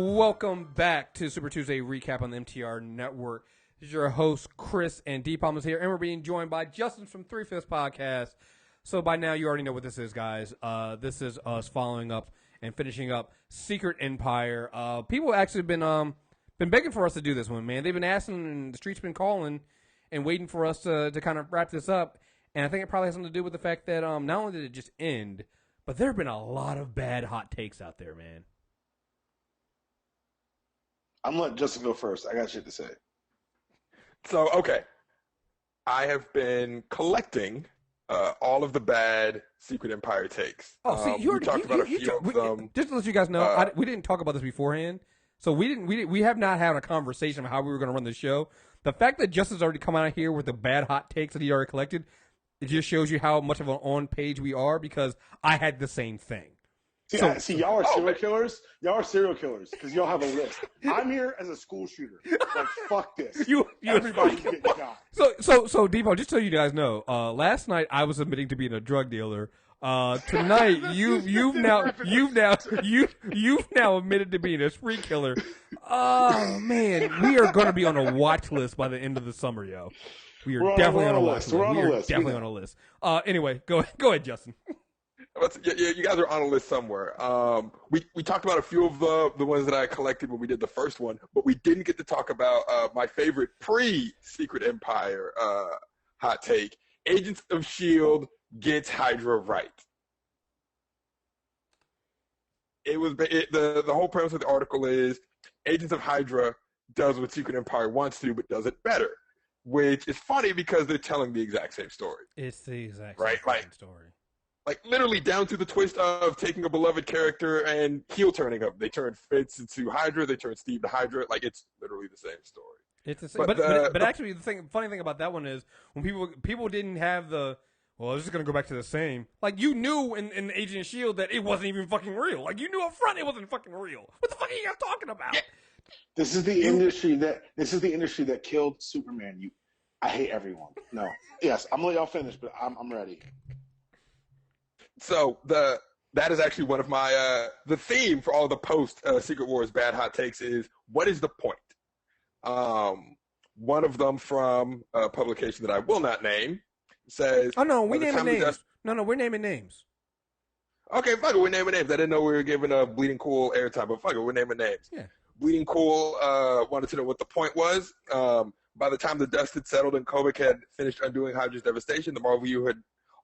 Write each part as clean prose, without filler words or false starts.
Welcome back to Super Tuesday Recap on the MTR Network. This is your host, Chris, and D-Palm is here, and we're being joined by Justin from 3/5 Podcast. So by now, you already know what this is, guys. This is us following up and finishing up Secret Empire. People actually been begging for us to do this one, man. They've been asking, and the street's been calling and waiting for us to kind of wrap this up. And I think it probably has something to do with the fact that not only did it just end, but there have been a lot of bad hot takes out there, man. I'm gonna let Justin go first. I got shit to say. So, okay. I have been collecting all of the bad Secret Empire takes. Oh, see, you already talked about a few of them. Just to let you guys know, we didn't talk about this beforehand, so we have not had a conversation of how we were going to run the show. The fact that Justin's already come out here with the bad hot takes that he already collected, it just shows you how much of an on page we are, because I had the same thing. See, y'all are serial killers. Y'all are serial killers because y'all have a list. I'm here as a school shooter. Like, fuck this. Everybody's getting shot. So, Devo, just so you guys know, last night I was admitting to being a drug dealer. Tonight you've now admitted to being a spree killer. Oh man, we are going to be on a watch list by the end of the summer, yo. We're definitely on a watch list. We're on a list. Definitely on a list. Anyway, go ahead, Justin. Yeah, you guys are on a list somewhere. We talked about a few of the ones that I collected when we did the first one, but we didn't get to talk about my favorite pre-Secret Empire hot take. Agents of S.H.I.E.L.D. gets Hydra right. The whole premise of the article is Agents of Hydra does what Secret Empire wants to, but does it better. Which is funny because they're telling the exact same story. It's the exact same story. Like, literally down to the twist of taking a beloved character and heel turning him. They turned Fitz into Hydra. They turned Steve to Hydra. Like, it's literally the same story. It's the same. But actually, the funny thing about that one is when people didn't have the, well, I was just going to go back to the same. Like, you knew in Agent of S.H.I.E.L.D. that it wasn't even fucking real. Like, you knew up front it wasn't fucking real. What the fuck are you guys talking about? Yeah. This is the industry that killed Superman. I hate everyone. No. Yes, I'm going to let y'all finish, but I'm ready. So that is actually one of my the theme for all the post Secret Wars bad hot takes is, what is the point? One of them from a publication that I will not name says, "Oh no, we're naming names. No, we're naming names." Okay, fuck it, we're naming names. I didn't know we were giving Bleeding Cool airtime, but fuck it, we're naming names. Yeah. Bleeding Cool wanted to know what the point was. By the time the dust had settled and Kobik had finished undoing Hydra's devastation, the Marvel U had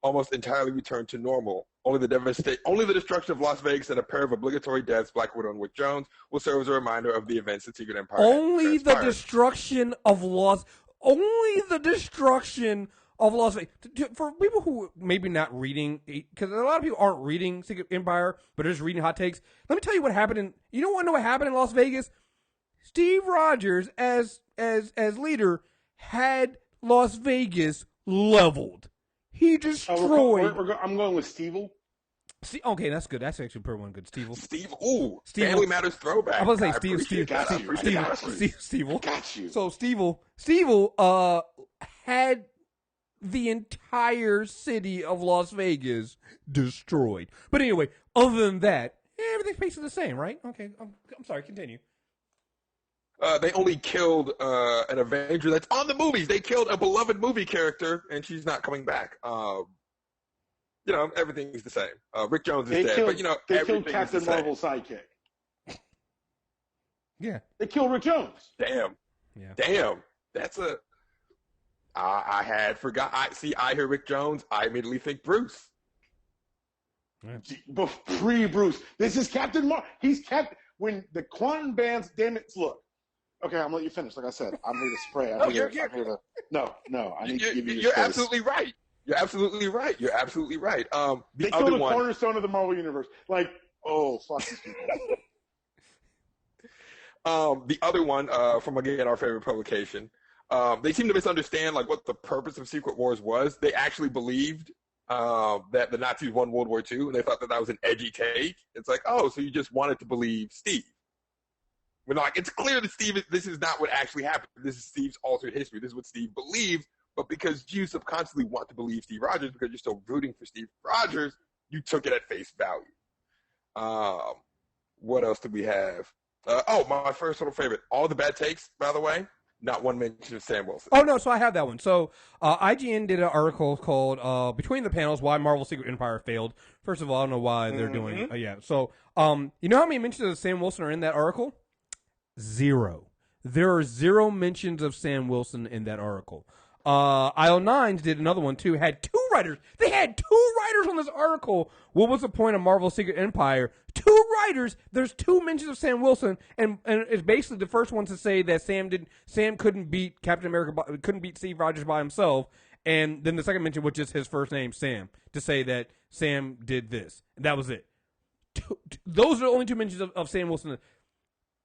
almost entirely returned to normal. Only the destruction of Las Vegas and a pair of obligatory deaths, Black Widow and Rick Jones, will serve as a reminder of the events that Secret Empire Only the destruction of Las Vegas. For people who maybe not reading, because a lot of people aren't reading Secret Empire, but are just reading hot takes. Let me tell you what happened. You don't want to know what happened in Las Vegas? Steve Rogers, as leader, had Las Vegas leveled. He destroyed. I'm going with Steve-O. Okay, that's good. That's actually pretty one good. Steve-O. Family Matters throwback. I was going to say Steve-O. Got you. So Steve-O had the entire city of Las Vegas destroyed. But anyway, other than that, everything's basically the same, right? Okay, I'm sorry. Continue. They only killed an Avenger that's on the movies. They killed a beloved movie character, and she's not coming back. Everything's the same. Rick Jones is dead, but they killed Captain Marvel's sidekick. Yeah, they killed Rick Jones. Damn. That's a. I had forgot. I hear Rick Jones. I immediately think Bruce. Yeah. Pre-Bruce, this is Captain Marvel. He's Captain when the quantum bands. Damn it! Look. Okay, I'm gonna let you finish. Like I said, I'm here to spray. I need to give you your You're space. absolutely right. You're absolutely right. They killed the cornerstone of the Marvel Universe. Like, oh, fuck these people. The other one, from again our favorite publication, they seem to misunderstand like what the purpose of Secret Wars was. They actually believed that the Nazis won World War II, and they thought that was an edgy take. It's like, oh, so you just wanted to believe Steve. We're like, it's clear that Steve, this is not what actually happened. This is Steve's altered history. This is what Steve believes. But because you subconsciously want to believe Steve Rogers because you're still rooting for Steve Rogers, you took it at face value. What else do we have? My first little favorite. All the bad takes, by the way. Not one mention of Sam Wilson. Oh no, so I have that one. So IGN did an article called "Between the Panels: Why Marvel's Secret Empire Failed." First of all, I don't know why they're doing. Yeah. So you know how many mentions of Sam Wilson are in that article? 0. There are 0 mentions of Sam Wilson in that article. IO9 did another one too. Had 2 writers. They had 2 writers on this article. What was the point of Marvel's Secret Empire? 2 writers. There's 2 mentions of Sam Wilson, and it's basically the first one to say that Sam couldn't beat Captain America, couldn't beat Steve Rogers by himself, and then the second mention, which is his first name, Sam, to say that Sam did this. And that was it. Those are the only 2 mentions of Sam Wilson.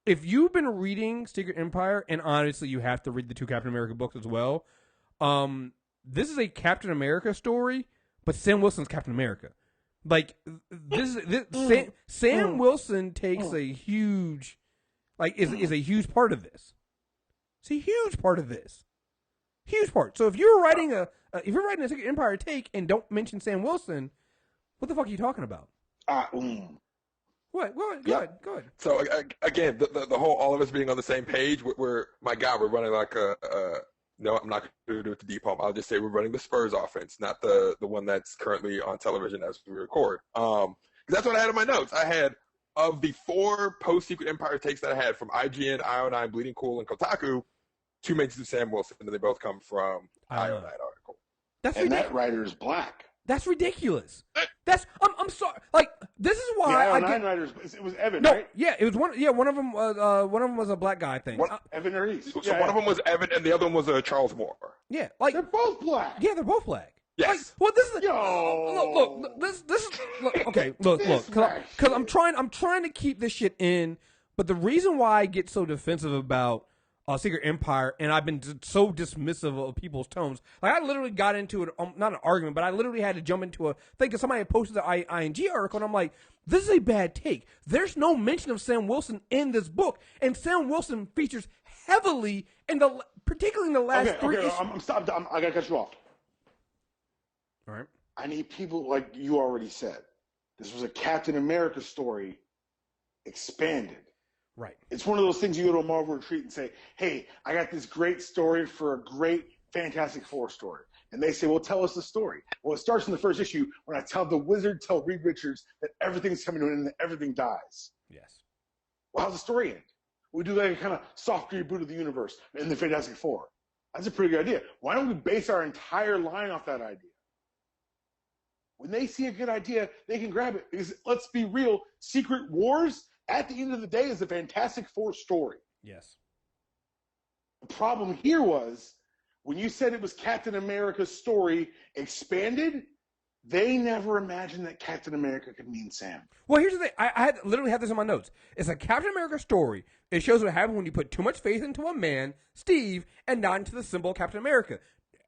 If you've been reading Secret Empire, and honestly, you have to read the 2 Captain America books as well. This is a Captain America story, but Sam Wilson's Captain America. Like Sam Wilson takes a huge, is a huge part of this. It's a huge part of this, huge part. So if you're writing a Secret Empire take and don't mention Sam Wilson, what the fuck are you talking about? What? Go ahead. So again, the whole all of us being on the same page. We're my God, we're running like no, I'm not going to do it to Deep Home. I'll just say we're running the Spurs offense, not the one that's currently on television as we record. Because that's what I had in my notes. I had, of the 4 post-Secret Empire takes that I had from IGN, IO9, Bleeding Cool, and Kotaku, 2 mentions of Sam Wilson, and they both come from IO9 article. That writer is black. That's ridiculous. I'm sorry. Like, this is why the IO9 writers. It was Evan, no, right? Yeah, it was one. Yeah, one of them was a black guy thing. Evan Reese. So one of them was Evan, and the other one was Charles Moore. Yeah, like they're both black. Yeah, they're both black. Yes. Like, well, this is look. This is okay. Look, because I'm trying to keep this shit in, but the reason why I get so defensive about Secret Empire, and I've been so dismissive of people's tones. Like, I literally got into it, not an argument, but I literally had to jump into a thing because somebody had posted the ING article, and I'm like, this is a bad take. There's no mention of Sam Wilson in this book, and Sam Wilson features heavily particularly in the last 3 issues. I gotta cut you off. All right. I need people like you already said. This was a Captain America story expanded. Right. It's one of those things you go to a Marvel retreat and say, hey, I got this great story for a great Fantastic Four story. And they say, well, tell us the story. Well, it starts in the first issue when I tell Reed Richards that everything's coming to an end and that everything dies. Yes. Well, how's the story end? We do like a kind of soft reboot of the universe in the Fantastic Four. That's a pretty good idea. Why don't we base our entire line off that idea? When they see a good idea, they can grab it. Because let's be real, Secret Wars, at the end of the day, is a Fantastic Four story. Yes. The problem here was, when you said it was Captain America's story expanded, they never imagined that Captain America could mean Sam. Well, here's the thing. I literally have this in my notes. It's a Captain America story. It shows what happens when you put too much faith into a man, Steve, and not into the symbol of Captain America.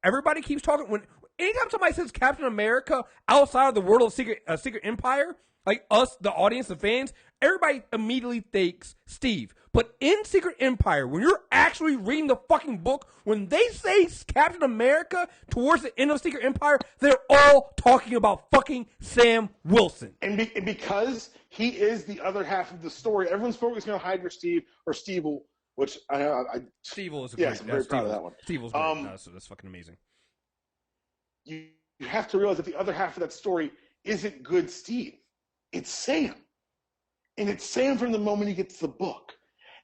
Everybody keeps talking. Anytime somebody says Captain America outside of the world of Secret Empire, like us, the audience, the fans, everybody immediately thinks Steve. But in Secret Empire, when you're actually reading the fucking book, when they say Captain America towards the end of Secret Empire, they're all talking about fucking Sam Wilson. And because he is the other half of the story, everyone's focusing on Hydra Steve or Stevel, which Stevel is a yes, I'm very proud of that one. Stevel's great. So that's fucking amazing. You have to realize that the other half of that story isn't good Steve. It's Sam. And it's Sam from the moment he gets the book.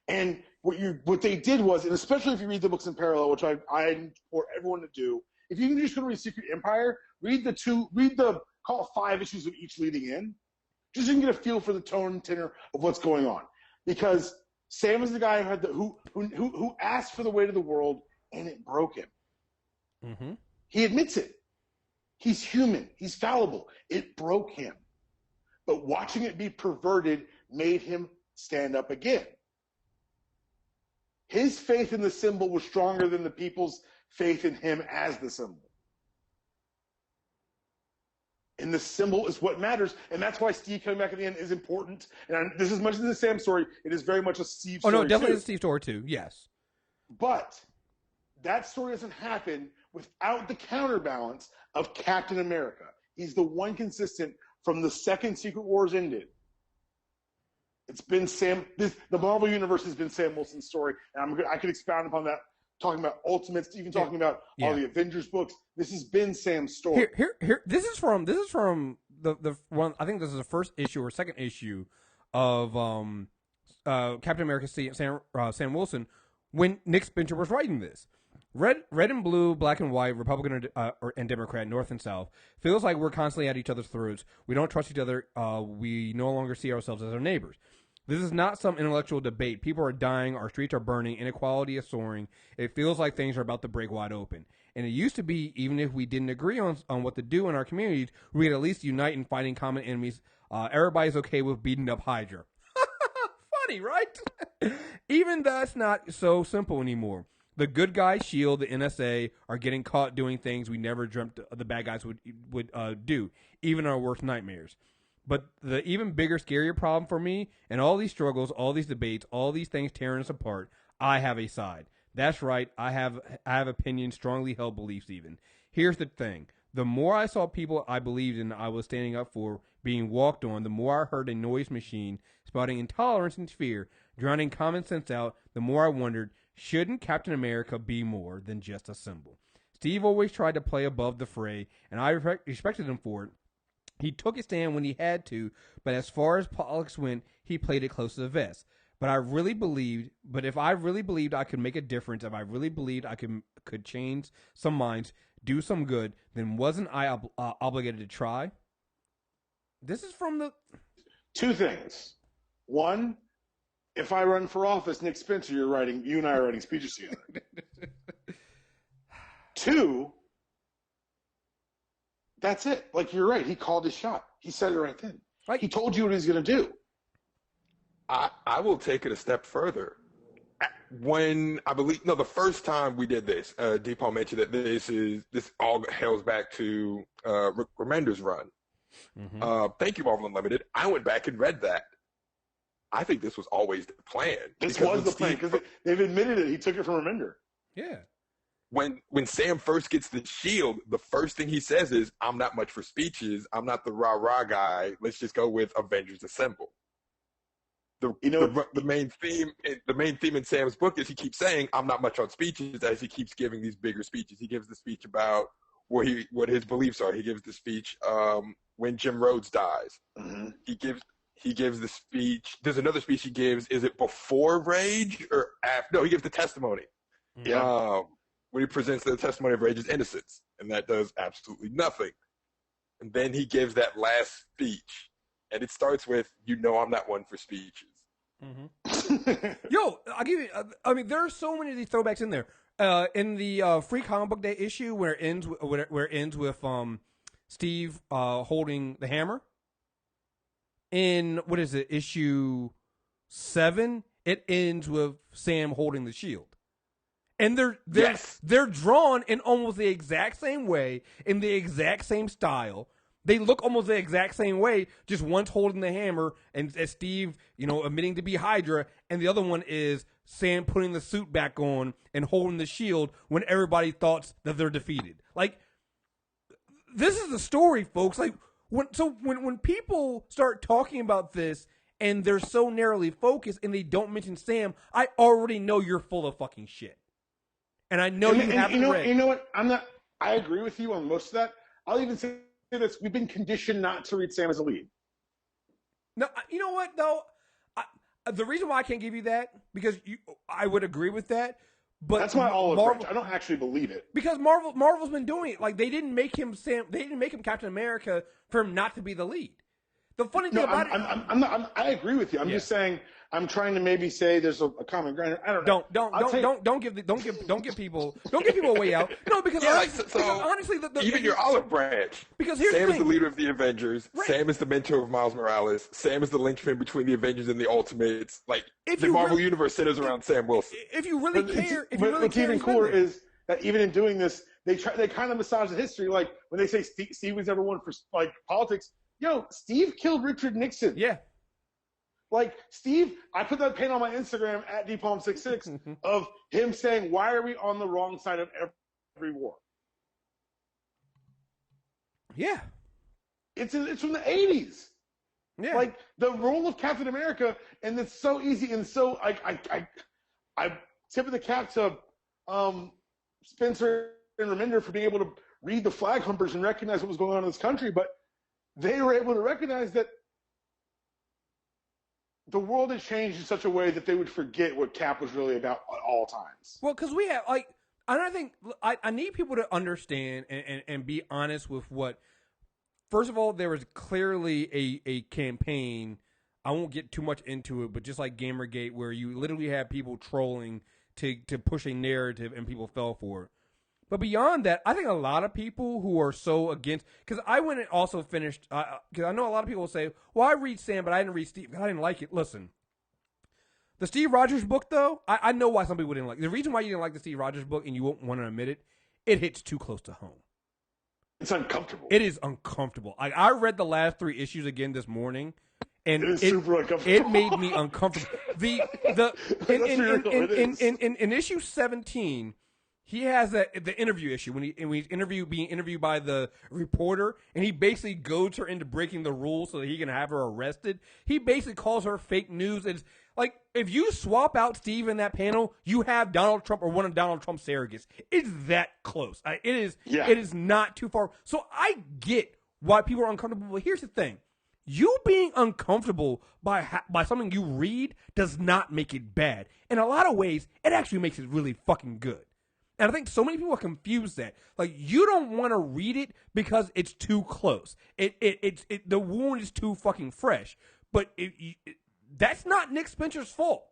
And what they did was, and especially if you read the books in parallel, which I implore everyone to do, if you can just go to read Secret Empire, call it 5 issues of each leading in, just so you can get a feel for the tone and tenor of what's going on. Because Sam is the guy who asked for the weight of the world, and it broke him. Mm-hmm. He admits it. He's human. He's fallible. It broke him. But watching it be perverted made him stand up again. His faith in the symbol was stronger than the people's faith in him as the symbol. And the symbol is what matters. And that's why Steve coming back at the end is important. And this is as much as the Sam story, it is very much a Steve story. Oh, no, definitely too. a Steve story, too. Yes. But that story doesn't happen without the counterbalance of Captain America. He's the one consistent from the second Secret Wars ended. It's been Sam. The Marvel universe has been Sam Wilson's story, and I could expound upon that, talking about Ultimates, even talking about all the Avengers books. This has been Sam's story. Here. This is from the one. I think this is the first issue or second issue of Captain America Sam Wilson when Nick Spencer was writing this. Red and blue, black and white, Republican and Democrat, North and South. Feels like we're constantly at each other's throats. We don't trust each other. We no longer see ourselves as our neighbors. This is not some intellectual debate. People are dying. Our streets are burning. Inequality is soaring. It feels like things are about to break wide open. And it used to be, even if we didn't agree on what to do in our communities, we could at least unite in fighting common enemies. Everybody's okay with beating up Hydra. Funny, right? Even that's not so simple anymore. The good guys, S.H.I.E.L.D., the NSA, are getting caught doing things we never dreamt the bad guys would do, even our worst nightmares. But the even bigger, scarier problem for me, and all these struggles, all these debates, all these things tearing us apart, I have a side. That's right, I have opinions, strongly held beliefs even. Here's the thing. The more I saw people I believed in I was standing up for being walked on, the more I heard a noise machine spouting intolerance and fear, drowning common sense out, the more I wondered, shouldn't Captain America be more than just a symbol? Steve always tried to play above the fray, and I respected him for it. He took his stand when he had to, but as far as politics went, he played it close to the vest. But if I really believed I could make a difference, if I really believed I could change some minds, do some good, then wasn't I obligated to try? This is from the... Two things. One, if I run for office, Nick Spencer, you and I are writing speeches together. Two, that's it. Like, you're right. He called his shot. He said it right then. He told you what he was going to do. I will take it a step further. The first time we did this, Deepaul mentioned that this all hails back to Rick Remender's run. Mm-hmm. Thank you, Marvel Unlimited. I went back and read that. I think this was always the plan. This was the plan because they've admitted it. He took it from Remender. Yeah. When Sam first gets the shield, the first thing he says is, "I'm not much for speeches. I'm not the rah-rah guy. Let's just go with Avengers Assemble." The main theme in Sam's book is he keeps saying, "I'm not much on speeches," as he keeps giving these bigger speeches. He gives the speech about what his beliefs are. He gives the speech when Jim Rhodes dies. Mm-hmm. He gives the speech. There's another speech he gives. Is it before Rage or after? No, he gives the testimony. Yeah. When he presents the testimony of Rage's innocence, and that does absolutely nothing. And then he gives that last speech, and it starts with, I'm not one for speeches. Mm-hmm. Yo, I'll give you, there are so many of these throwbacks in there. In the Free Comic Book Day issue where it ends with Steve holding the hammer. In, what is it, issue 7, it ends with Sam holding the shield. And they're drawn in almost the exact same way, in the exact same style. They look almost the exact same way, just one's holding the hammer and as Steve, admitting to be Hydra, and the other one is Sam putting the suit back on and holding the shield when everybody thought that they're defeated. Like, this is the story, folks. Like, when people start talking about this and they're so narrowly focused and they don't mention Sam, I already know you're full of fucking shit. And I know you haven't read. You know what? I agree with you on most of that. I'll even say this. We've been conditioned not to read Sam as a lead. No, you know what, though? The reason why I can't give you that, because I would agree with that. But that's my Marvel. I don't actually believe it. Because Marvel's been doing it. Like, they didn't make him Captain America for him not to be the lead. The funny thing about it, I agree with you. I'm just saying. I'm trying to maybe say there's a common ground. I don't know. Don't give people a way out. No, because honestly, even your olive branch. Because here's Sam the is the leader of the Avengers. Right. Sam is the mentor of Miles Morales. Sam is the linchpin between the Avengers and the Ultimates. Like, the Marvel universe centers around Sam Wilson. If you really care, what's even cooler is that even in doing this, they kind of massage the history. Like when they say Steve was number one for like politics. Steve killed Richard Nixon. Yeah. Like, Steve, I put that pin on my Instagram at DPalm66 of him saying, "Why are we on the wrong side of every war?" Yeah. It's from the 80s. Yeah. Like the role of Captain America, and it's so easy and so I tip of the cap to Spencer and Reminder for being able to read the flag humpers and recognize what was going on in this country, but they were able to recognize that the world had changed in such a way that they would forget what Cap was really about at all times. Well, because we have and I think I need people to understand and be honest with what. First of all, there was clearly a campaign. I won't get too much into it, but just like Gamergate, where you literally had people trolling to push a narrative and people fell for it. But beyond that, I think a lot of people who are so against, because I went and also finished, because I know a lot of people will say, well, I read Sam, but I didn't read Steve, I didn't like it. Listen, the Steve Rogers book, though, I know why some people didn't like it. The reason why you didn't like the Steve Rogers book, and you won't want to admit it, it hits too close to home. It's uncomfortable. It is uncomfortable. I read the last 3 issues again this morning, and it is super uncomfortable. It made me uncomfortable. In issue 17, he has the interview issue when he's being interviewed by the reporter, and he basically goads her into breaking the rules so that he can have her arrested. He basically calls her fake news. It's like, if you swap out Steve in that panel, you have Donald Trump or one of Donald Trump's surrogates. It's that close. It is. Yeah. It is not too far. So I get why people are uncomfortable. But here's the thing: you being uncomfortable by something you read does not make it bad. In a lot of ways, it actually makes it really fucking good. And I think so many people confuse that. Like, you don't want to read it because it's too close. The wound is too fucking fresh. But that's not Nick Spencer's fault.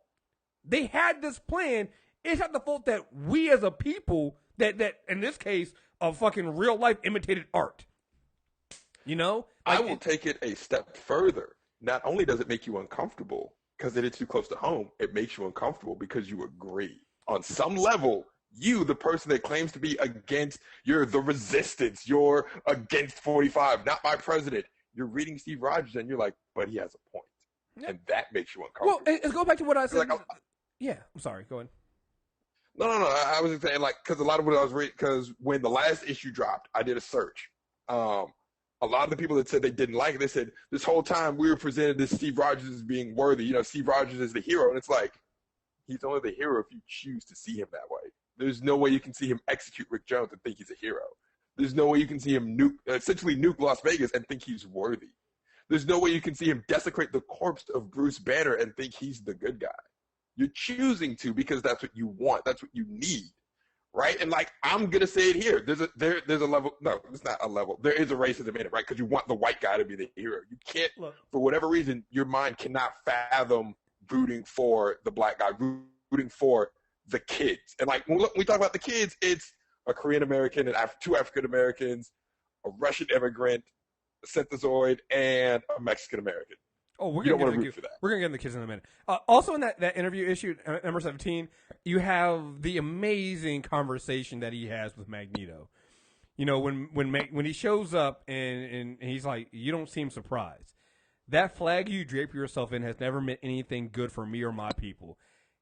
They had this plan. It's not the fault that we as a people, that in this case, of fucking real life imitated art. You know? I will take it a step further. Not only does it make you uncomfortable because it is too close to home, it makes you uncomfortable because you agree. On some level, you, the person that claims to be against, you're the resistance, you're against 45, not my president. You're reading Steve Rogers and you're like, but he has a point. Yeah. And that makes you uncomfortable. Well, let's go back to what I said. Like, yeah, I'm sorry. Go ahead. No. I was just saying, like, because a lot of what I was reading, because when the last issue dropped, I did a search. A lot of the people that said they didn't like it, they said, this whole time we were presented as Steve Rogers as being worthy. You know, Steve Rogers is the hero. And it's like, he's only the hero if you choose to see him that way. There's no way you can see him execute Rick Jones and think he's a hero. There's no way you can see him essentially nuke Las Vegas and think he's worthy. There's no way you can see him desecrate the corpse of Bruce Banner and think he's the good guy. You're choosing to because that's what you want. That's what you need, right? And like, I'm going to say it here. There's a level. No, it's not a level. There is a racism in it, right? Because you want the white guy to be the hero. You can't, for whatever reason, your mind cannot fathom rooting for the black guy, rooting for the kids. And like, when we talk about the kids, it's a Korean American and 2 African Americans, a Russian immigrant, a Synthezoid, and a Mexican American. Oh, we're gonna get into the kids in a minute. Also, in that interview issue, number 17, you have the amazing conversation that he has with Magneto. You know, when he shows up and he's like, you don't seem surprised. That flag you drape yourself in has never meant anything good for me or my people.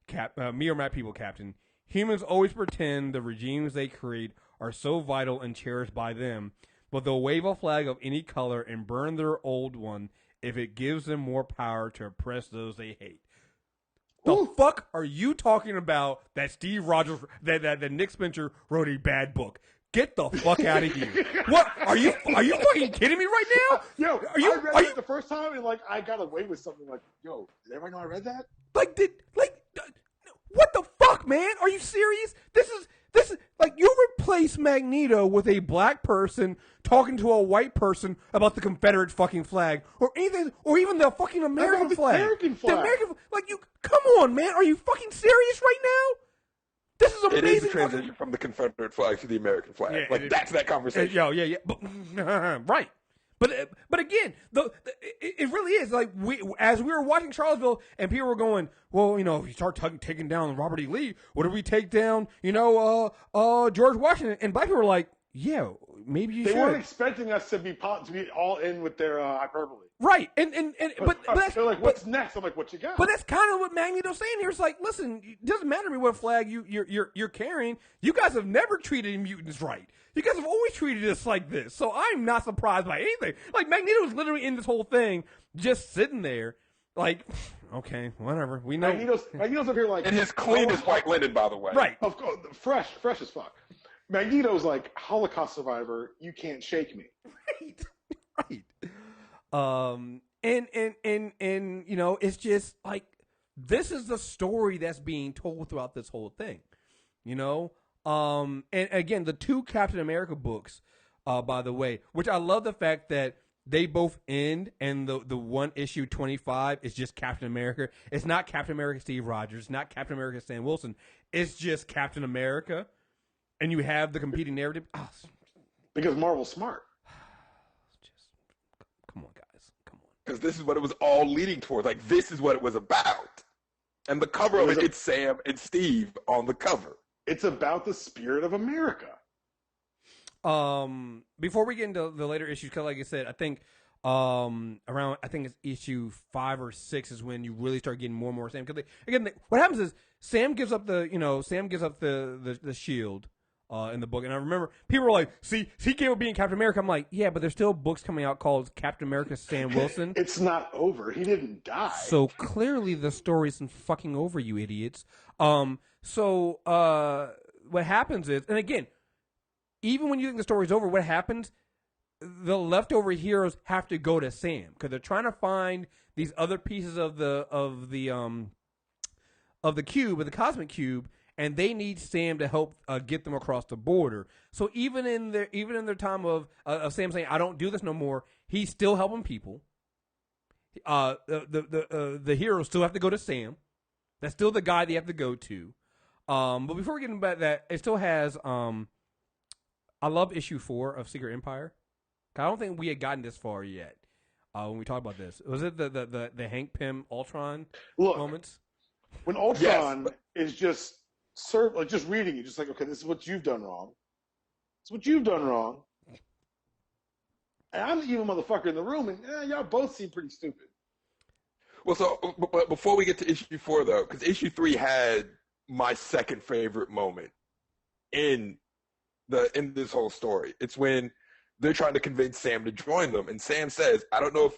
Captain. Humans always pretend the regimes they create are so vital and cherished by them, but they'll wave a flag of any color and burn their old one if it gives them more power to oppress those they hate. The fuck are you talking about that Steve Rogers, that Nick Spencer wrote a bad book? Get the fuck out of here. What? Are you fucking kidding me right now? Yo, I read it the first time and like I got away with something like, yo, did everybody know I read that? What the fuck, man? Are you serious? This is like, you replace Magneto with a black person talking to a white person about the Confederate fucking flag, or anything, or even the fucking American flag. The American, like, you, come on, man. Are you fucking serious right now? This is amazing. It is a transition from the Confederate flag to the American flag. Yeah, like, that's that conversation. Yeah. But, right. But again, it really is like, as we were watching Charlottesville and people were going, well, you know, if you start taking down Robert E. Lee, what if we take down, George Washington? And black people were like, yeah, maybe you should. They weren't expecting us to be all in with their hyperbole. Right. But they're like, what's next? I'm like, what you got? But that's kind of what Magneto's saying here. It's like, listen, it doesn't matter to me what flag you're carrying. You guys have never treated mutants right. You guys have always treated us like this. So I'm not surprised by anything. Like, Magneto is literally in this whole thing just sitting there, like, okay, whatever. We know. Magneto's up here like, And his cleanest white linen, by the way. Right. of course, fresh as fuck. Magneto's like, Holocaust survivor, you can't shake me. Right. And you know, it's just like, this is the story that's being told throughout this whole thing, you know? And again, the 2 Captain America books, by the way, which I love the fact that they both end, and the one issue 25 is just Captain America. It's not Captain America Steve Rogers, it's not Captain America Sam Wilson. It's just Captain America, and you have the competing narrative. Oh, Because Marvel's smart. just come on, guys, come on. Because this is what it was all leading towards. Like, this is what it was about. And the cover of it, it's Sam and Steve on the cover. It's about the spirit of America. Before we get into the later issues, because like I said, I think around, I think it's issue 5 or 6 is when you really start getting more and more Sam. Because what happens is Sam gives up the shield in the book, and I remember people were like, "See, he gave up being Captain America." I'm like, "Yeah, but there's still books coming out called Captain America Sam Wilson." It's not over. He didn't die. So clearly the story isn't fucking over, you idiots. So what happens is, and again, even when you think the story's over, what happens? The leftover heroes have to go to Sam because they're trying to find these other pieces of the cube, of the cosmic cube, and they need Sam to help get them across the border. So even in their time of Sam saying, "I don't do this no more," he's still helping people. The heroes still have to go to Sam. That's still the guy they have to go to. But before we get into that, it still has. I love issue 4 of Secret Empire. I don't think we had gotten this far yet when we talked about this. Was it the Hank Pym Ultron moments? When Ultron is just reading you, just like, okay, this is what you've done wrong. It's what you've done wrong. And I'm the evil motherfucker in the room, and y'all both seem pretty stupid. Well, so but before we get to issue 4, though, because issue 3 had my second favorite moment in this whole story. It's when they're trying to convince Sam to join them, and Sam says, I don't know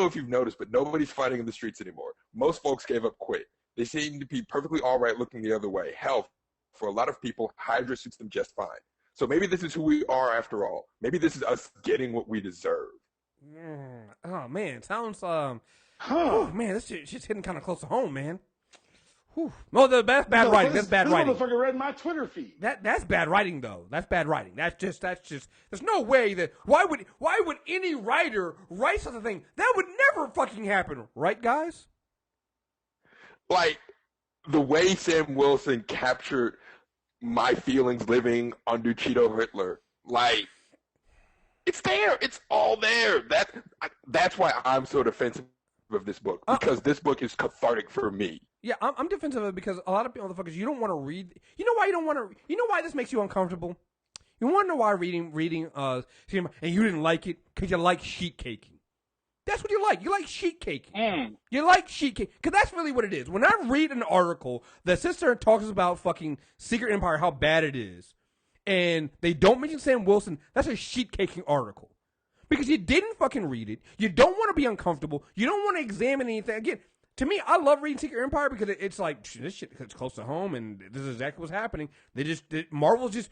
if you've noticed, but nobody's fighting in the streets anymore. Most folks gave up quick. They seem to be perfectly all right looking the other way. Hell, for a lot of people, Hydra suits them just fine. So maybe this is who we are after all. Maybe this is us getting what we deserve. Oh man, sounds oh man, this shit's hitting kind of close to home, man. Whew. No, that's bad writing. That's bad writing. This motherfucker read my Twitter feed. That's bad writing, though. That's bad writing. That's just. There's no way that. Why would any writer write such a thing? That would never fucking happen, right, guys? Like the way Sam Wilson captured my feelings living under Cheeto Hitler. Like it's there. It's all there. That's why I'm so defensive of this book, because this book is cathartic for me. Yeah, I'm defensive of it because a lot of motherfuckers, you don't want to read. You know why you don't want to? You know why this makes you uncomfortable? You want to know why reading and you didn't like it because you like sheet caking. That's what you like. You like sheet caking. You like sheet caking because that's really what it is. When I read an article that sits there and talks about fucking Secret Empire, how bad it is, and they don't mention Sam Wilson, that's a sheet caking article. Because you didn't fucking read it. You don't want to be uncomfortable. You don't want to examine anything. Again, to me, I love reading Secret Empire because it's like, this shit is close to home and this is exactly what's happening. Marvel's just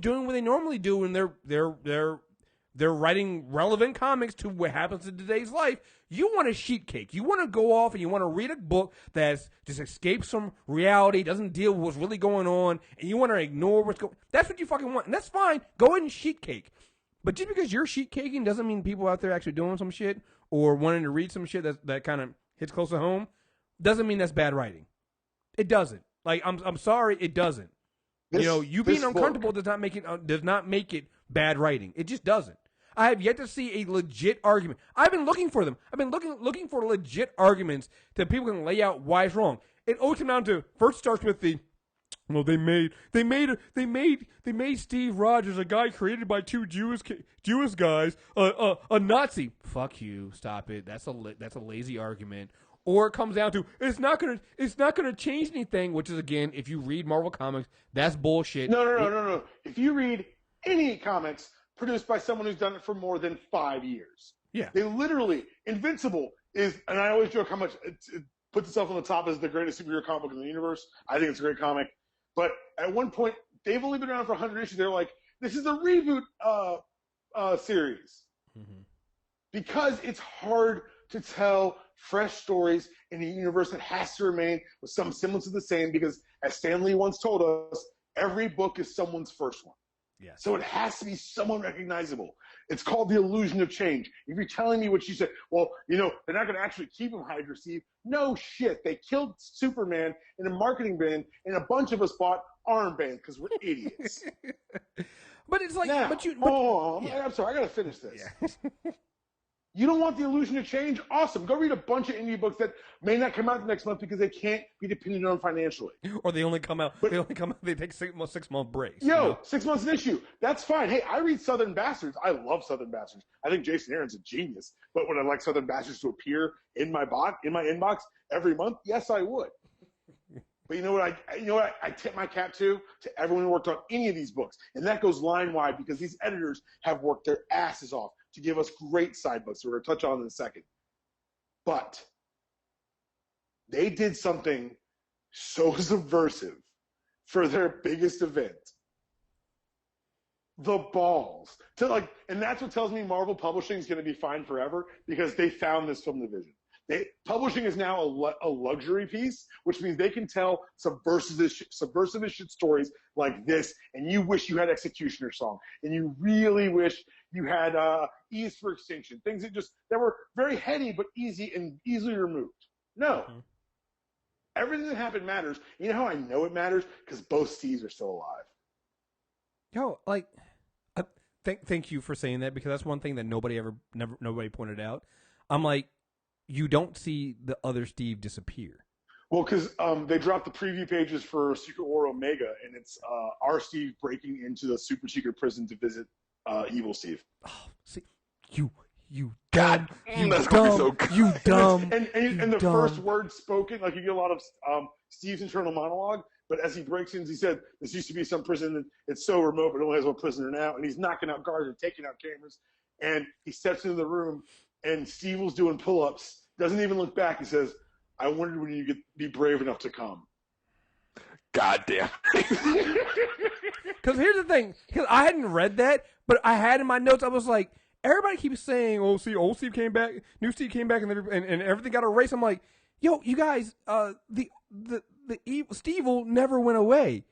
doing what they normally do, and they're writing relevant comics to what happens in today's life. You want a sheet cake. You want to go off and you want to read a book that just escapes from reality, doesn't deal with what's really going on, and you want to ignore what's going on. That's what you fucking want. And that's fine. Go ahead and sheet cake. But just because you're sheet caking doesn't mean people out there actually doing some shit or wanting to read some shit that kind of hits close to home. Doesn't mean that's bad writing. It doesn't. Like I'm sorry, it doesn't. You being uncomfortable does not make it bad writing. It just doesn't. I have yet to see a legit argument. I've been looking for them. I've been looking for legit arguments that people can lay out why it's wrong. It always comes down to first starts with the. Well, they made Steve Rogers, a guy created by two Jewish guys, a Nazi. Fuck you, stop it. That's a lazy argument. Or it comes down to it's not gonna change anything, which is again, if you read Marvel comics, that's bullshit. No. If you read any comics produced by someone who's done it for more than 5 years, Yeah. They literally, Invincible is, and I always joke how much it puts itself on the top as the greatest superhero comic book in the universe. I think it's a great comic. But at one point, they've only been around for 100 issues. They're like, this is a reboot series. Mm-hmm. Because it's hard to tell fresh stories in a universe that has to remain with some semblance of the same, because as Stan Lee once told us, every book is someone's first one. Yes. So it has to be someone recognizable. It's called the illusion of change. If you're telling me what you said, well, they're not going to actually keep him Hydra, Steve. No shit. They killed Superman in a marketing ban, and a bunch of us bought armbands because we're idiots. But it's like, now, I'm sorry. I got to finish this. Yeah. You don't want the illusion of change? Awesome. Go read a bunch of indie books that may not come out the next month because they can't be depended on financially. Or they only come out. They take 6 month breaks. 6 months an issue. That's fine. Hey, I read Southern Bastards. I love Southern Bastards. I think Jason Aaron's a genius. But would I like Southern Bastards to appear in my inbox every month? Yes, I would. But you know what I tip my cap to everyone who worked on any of these books, and that goes line wide, because these editors have worked their asses off to give us great side books that we're going to touch on in a second. But they did something so subversive for their biggest event. The balls to and that's what tells me Marvel Publishing is going to be fine forever, because they found this film division. Publishing is now a luxury piece, which means they can tell subversive shit stories like this, and you wish you had Executioner Song, and you really wish you had Ease for Extinction, things that were very heady but easy and easily removed. No. Mm-hmm. Everything that happened matters. You know how I know it matters? Because both Steves are still alive. Thank you for saying that, because that's one thing that nobody pointed out. I'm like, you don't see the other Steve disappear. Well, because they dropped the preview pages for Secret War Omega, and it's our Steve breaking into the super secret prison to visit Evil Steve. Oh, see, you dumb, you dumb. And the first word spoken, you get a lot of Steve's internal monologue, but as he breaks in, he said, this used to be some prison, and it's so remote, but it only has one prisoner now, and he's knocking out guards and taking out cameras, and he steps into the room, and Steve was doing pull-ups, doesn't even look back. He says, I wondered when you could be brave enough to come. God damn. Because here's the thing. I hadn't read that, but I had in my notes, I was like, everybody keeps saying, old Steve came back, new Steve came back, and everything got erased. I'm like, yo, you guys, the evil Steve never went away.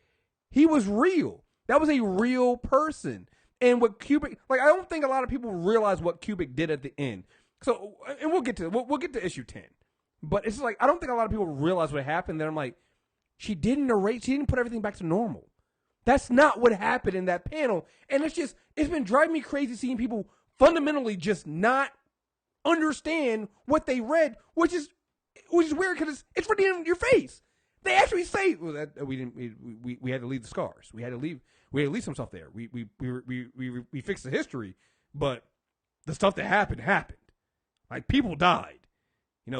He was real. That was a real person. And what Kubrick, I don't think a lot of people realize what Kubrick did at the end. So, and we'll get to issue 10. But it's I don't think a lot of people realize what happened. Then I'm like, she didn't put everything back to normal. That's not what happened in that panel. And it's been driving me crazy seeing people fundamentally just not understand what they read, which is weird, because it's right in your face. They actually say, well, that we had to leave the scars. We had to leave some stuff there. We fixed the history, but the stuff that happened. People died.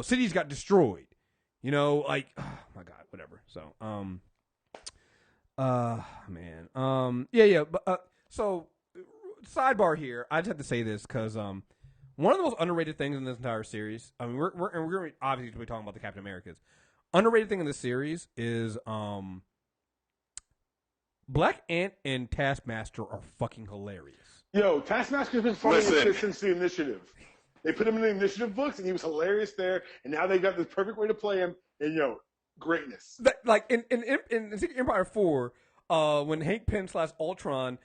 Cities got destroyed. Oh my God, whatever. So, yeah. But so sidebar here. I just have to say this because one of the most underrated things in this entire series. I mean, we're going to obviously be talking about the Captain Americas. Underrated thing in this series is Black Ant and Taskmaster are fucking hilarious. Yo, Taskmaster's been funny since the Initiative. They put him in the Initiative books, and he was hilarious there. And now they got the perfect way to play him. And greatness. In Secret Empire 4, when Hank Pym / Ultron,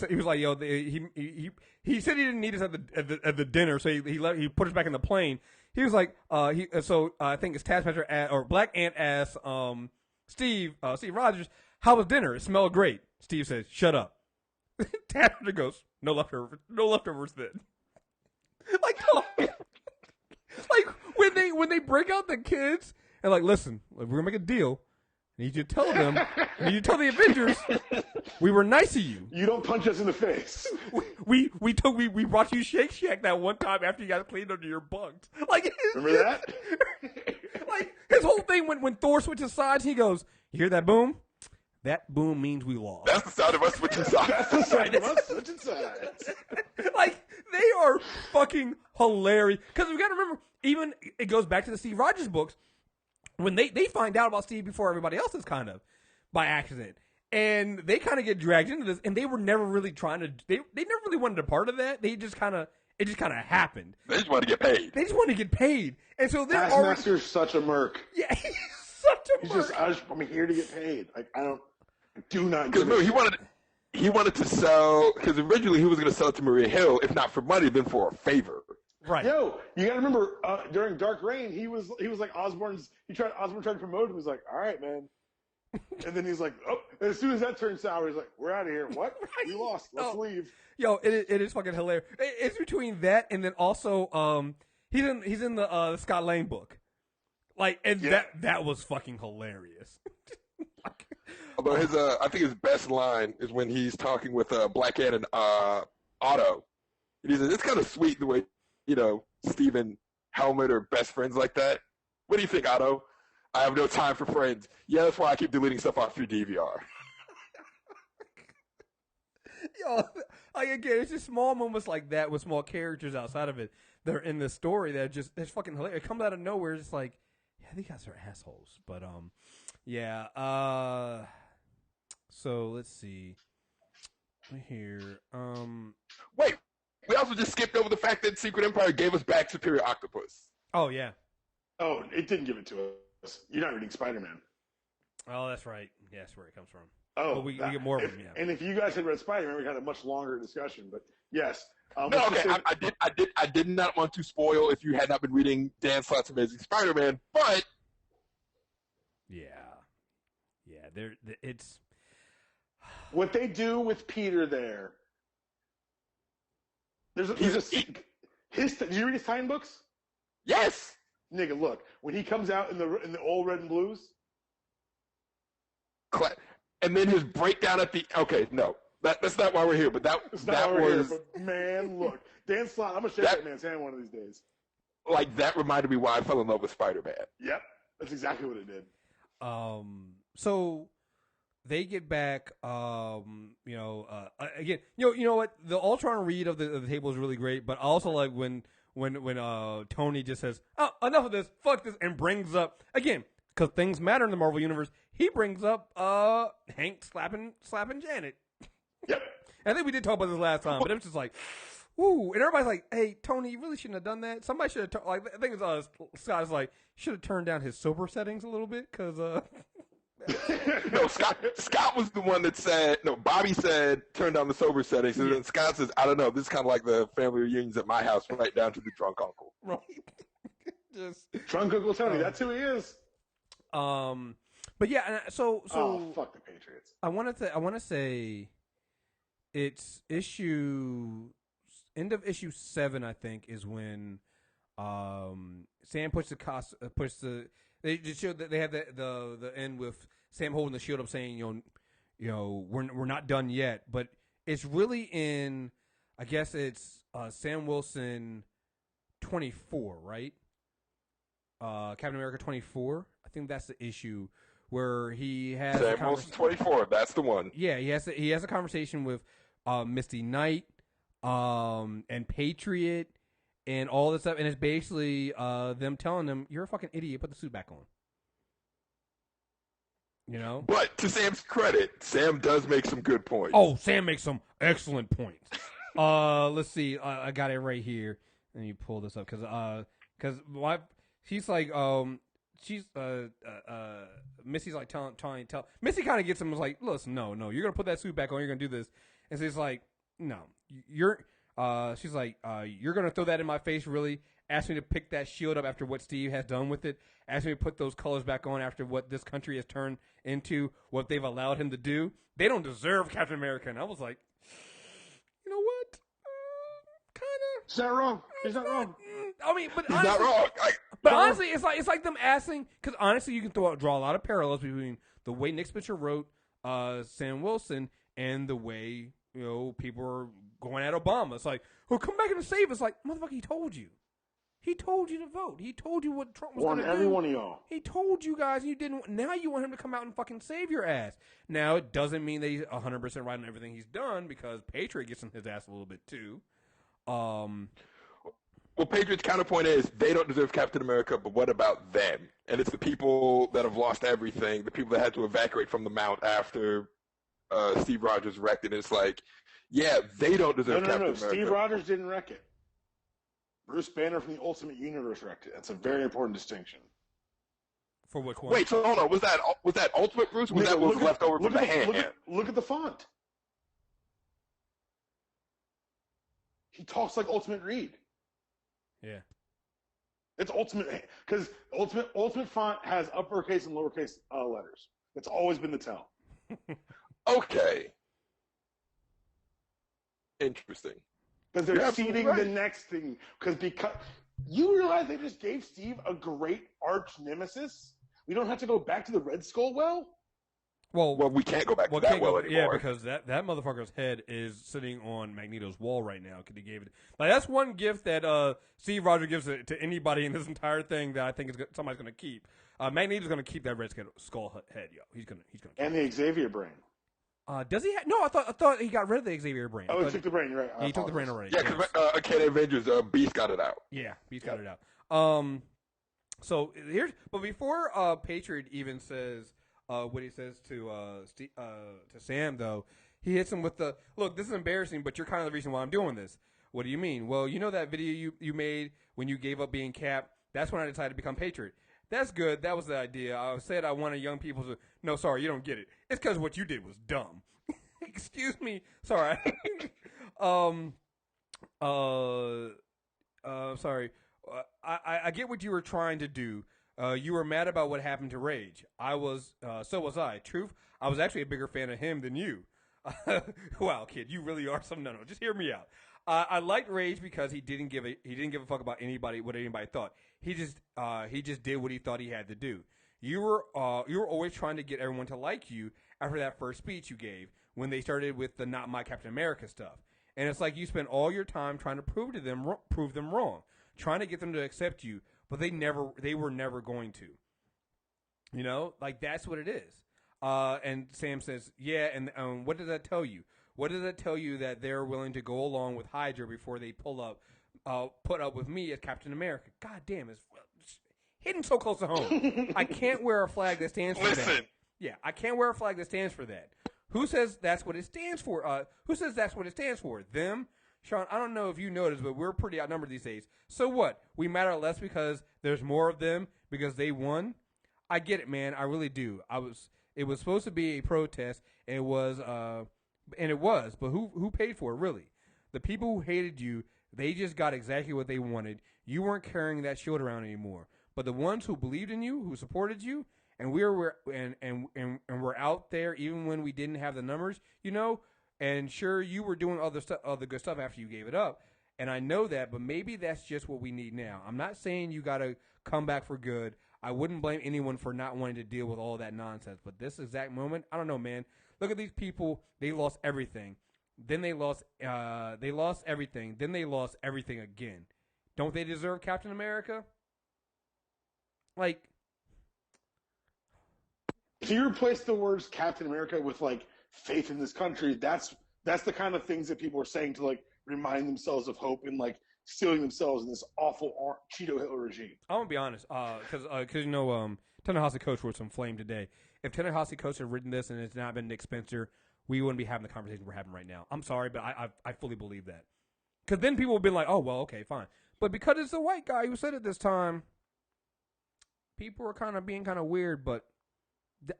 he was like, yo, he said he didn't need us at the dinner, so he put us back in the plane. He was like, I think it's Taskmaster or Black Ant asked Steve Rogers, how was dinner? It smelled great. Steve says, shut up. Taskmaster goes, no leftovers then. When they break out the kids and listen, we're gonna make a deal. I need you to tell them. I need you to tell the Avengers we were nice to you. You don't punch us in the face. We brought you Shake Shack that one time after you got cleaned under your bunk. Remember that? His whole thing when Thor switches sides, he goes, "You hear that boom? that boom means we lost. That's the sound of us switching sides. That's the sound of us switching sides. Like, they are fucking hilarious. Because we got to remember, even it goes back to the Steve Rogers books, when they find out about Steve before everybody else is kind of by accident. And they kind of get dragged into this, and they were never really trying to, they never really wanted a part of that. They just kind of, it just kind of happened. They just want to get paid. They just want to get paid. And so they're already, Taskmaster's such a merc. yeah, he's such a He's merc. I'm here to get paid. Like, I do not Because give a remember, he wanted to sell, because originally he was going to sell it to Maria Hill, if not for money, then for a favor. Right. Yo, you gotta remember, during Dark Reign, he was like Osborne tried to promote him. He was like, all right, man. And then he's like, oh, and as soon as that turned sour, he's like, we're out of here. What? Right. We lost. Let's Oh. leave. Yo, it is fucking hilarious. It's between that and then also he's in the Scott Lang book, like, and Yeah. that was fucking hilarious. Although I think his best line is when he's talking with Black Ant and Otto. And he says, it's kind of sweet the way, Steve and Helmet are best friends like that. What do you think, Otto? I have no time for friends. Yeah, that's why I keep deleting stuff off your DVR. Yo, like, again, it's just small moments like that with small characters outside of it that are in the story that just it's fucking hilarious. It comes out of nowhere. It's like, yeah, these guys are assholes. But yeah. So let's see. Here. Wait, we also just skipped over the fact that Secret Empire gave us back Superior Octopus. Oh yeah. Oh, it didn't give it to us. You're not reading Spider-Man. Oh, that's right. Yeah, that's where it comes from. Oh, But we get more of them, yeah. And if you guys had read Spider-Man, we had a much longer discussion. But yes. No, let's just okay, say- I did not want to spoil if you had not been reading Dan Slott's Amazing Spider-Man, but Yeah. It's what they do with Peter there. Did you read his time books? yes, Nigga, look, when he comes out in the old red and blues. and then his breakdown at the no, that's not why we're here. But It's not that why we're was here, but man, look, Dan Slott. I'm gonna shake that man's hand one of these days. like that reminded me why I fell in love with Spider-Man. Yep, that's exactly what it did. so they get back again, you know what, the Ultron read of the table is really great, but I also like when Tony just says, oh, enough of this, fuck this, and brings up again, because things matter in the Marvel universe, he brings up Hank slapping Janet. Yep. I think we did talk about this last time, but it was just like, ooh, and everybody's like, hey, Tony, you really shouldn't have done that. Somebody should have, I think it's Scott's like, should have turned down his sober settings a little bit, because No, Scott was the one that said, no, Bobby said turn down the sober settings, and then Scott says, I don't know, this is kind of like the family reunions at my house, right down to the drunk uncle. right. Just Drunk Uncle Tony. That's who he is. but yeah, and so Oh, fuck the Patriots. I want to say it's end of issue 7, I think, is when Sam they just showed that they have the end with Sam holding the shield up, saying we're not done yet, but it's really in, I guess it's Sam Wilson 24, right? Captain America 24. I think that's the issue where he has Sam Wilson 24. That's the one. Yeah, he has a conversation with Misty Knight, and Patriot, and all this stuff, and it's basically them telling them, "You're a fucking idiot. Put the suit back on." You know. But to Sam's credit, Sam does make some good points. Oh, Sam makes some excellent points. Let's see. I got it right here. Let me pull this up because she's like Missy's like telling Missy kind of gets him, was like, listen, no, you're gonna put that suit back on, you're gonna do this, and so he's like, no, she's like, you're gonna throw that in my face, really? Ask me to pick that shield up after what Steve has done with it. Ask me to put those colors back on after what this country has turned into, what they've allowed him to do. They don't deserve Captain America. And I was like, you know what? Kind of. He's not wrong. He's not wrong. I mean, but He's honestly, not wrong. but honestly, it's like them asking, because honestly, you can draw a lot of parallels between the way Nick Spencer wrote Sam Wilson and the way people are going at Obama. It's like, well, come back and save us. Like, motherfucker, he told you. He told you to vote. He told you what Trump was going to do. Warn every one of y'all. He told you guys you didn't. Now you want him to come out and fucking save your ass. Now, it doesn't mean that he's 100% right on everything he's done, because Patriot gets in his ass a little bit too. Well, Patriots' counterpoint is they don't deserve Captain America, but what about them? And it's the people that have lost everything, the people that had to evacuate from the Mount after Steve Rogers wrecked it. It's like, yeah, they don't deserve Captain America. Steve Rogers didn't wreck it. Bruce Banner from the Ultimate Universe wrecked it. That's a very important distinction. For which one? Wait, so hold on. Was that Ultimate Bruce? Or was that what was left over from the hand? Look at the font. He talks like Ultimate Reed. Yeah. It's Ultimate, because Ultimate font has uppercase and lowercase letters. It's always been the tell. Okay. Interesting. Because they're seeding the next thing. Because you realize they just gave Steve a great arch nemesis? We don't have to go back to the Red Skull well? Well, we can't go back to that well anymore. Yeah, because that motherfucker's head is sitting on Magneto's wall right now. Because he gave it. Like, that's one gift that Steve Rogers gives it to anybody in this entire thing that I think somebody's going to keep. Magneto's going to keep that Red Skull head, yo. He's going to keep and the Xavier brain. Does he? No, I thought he got rid of the Xavier brain. Oh, he took the brain. You're right. He took the brain already. Yeah, because okay, Avengers, Beast got it out. Yeah, Beast got it out. So here's, but before Patriot even says what he says to Sam, though, he hits him with the look. This is embarrassing, but you're kind of the reason why I'm doing this. What do you mean? Well, you know that video you made when you gave up being Cap. That's when I decided to become Patriot. That's good. That was the idea. I said I wanted young people to. No, sorry, you don't get it. It's because what you did was dumb. Excuse me. Sorry. Sorry. I get what you were trying to do. You were mad about what happened to Rage. So was I. Truth, I was actually a bigger fan of him than you. Wow, kid, you really are some. No, just hear me out. I liked Rage because he didn't give a fuck about what anybody thought. He just did what he thought he had to do. You were always trying to get everyone to like you after that first speech you gave when they started with the "Not My Captain America" stuff. And it's like you spent all your time trying to prove them wrong, trying to get them to accept you, but they were never going to. You know, like that's what it is. And Sam says, yeah, and what does that tell you? What does that tell you that they're willing to go along with Hydra before they put up with me as Captain America? God damn, it's hitting so close to home. I can't wear a flag that stands for that. Yeah, I can't wear a flag that stands for that. Who says that's what it stands for? Who says that's what it stands for? Them? Sean, I don't know if you noticed, but we're pretty outnumbered these days. So what? We matter less because there's more of them because they won? I get it, man. I really do. It was supposed to be a protest, and it was, but who paid for it, really? The people who hated you, they just got exactly what they wanted. You weren't carrying that shield around anymore. But the ones who believed in you, who supported you, and we're out there even when we didn't have the numbers, you know, and sure, you were doing other good stuff after you gave it up. And I know that, but maybe that's just what we need now. I'm not saying you got to come back for good. I wouldn't blame anyone for not wanting to deal with all that nonsense. But this exact moment, I don't know, man. Look at these people. They lost everything. Then they lost everything. Then they lost everything again. Don't they deserve Captain America? Like, if you replace the words Captain America with like faith in this country, that's the kind of things that people are saying to like remind themselves of hope and like stealing themselves in this awful Cheeto Hitler regime. I'm gonna be honest, because you know, Ta-Nehisi Coates wrote some flame today. If Ta-Nehisi Coates had written this and it's not been Nick Spencer, we wouldn't be having the conversation we're having right now. I'm sorry, but I fully believe that. Because then people would be like, oh well, okay, fine. But because it's a white guy who said it this time, people are kind of being kind of weird. But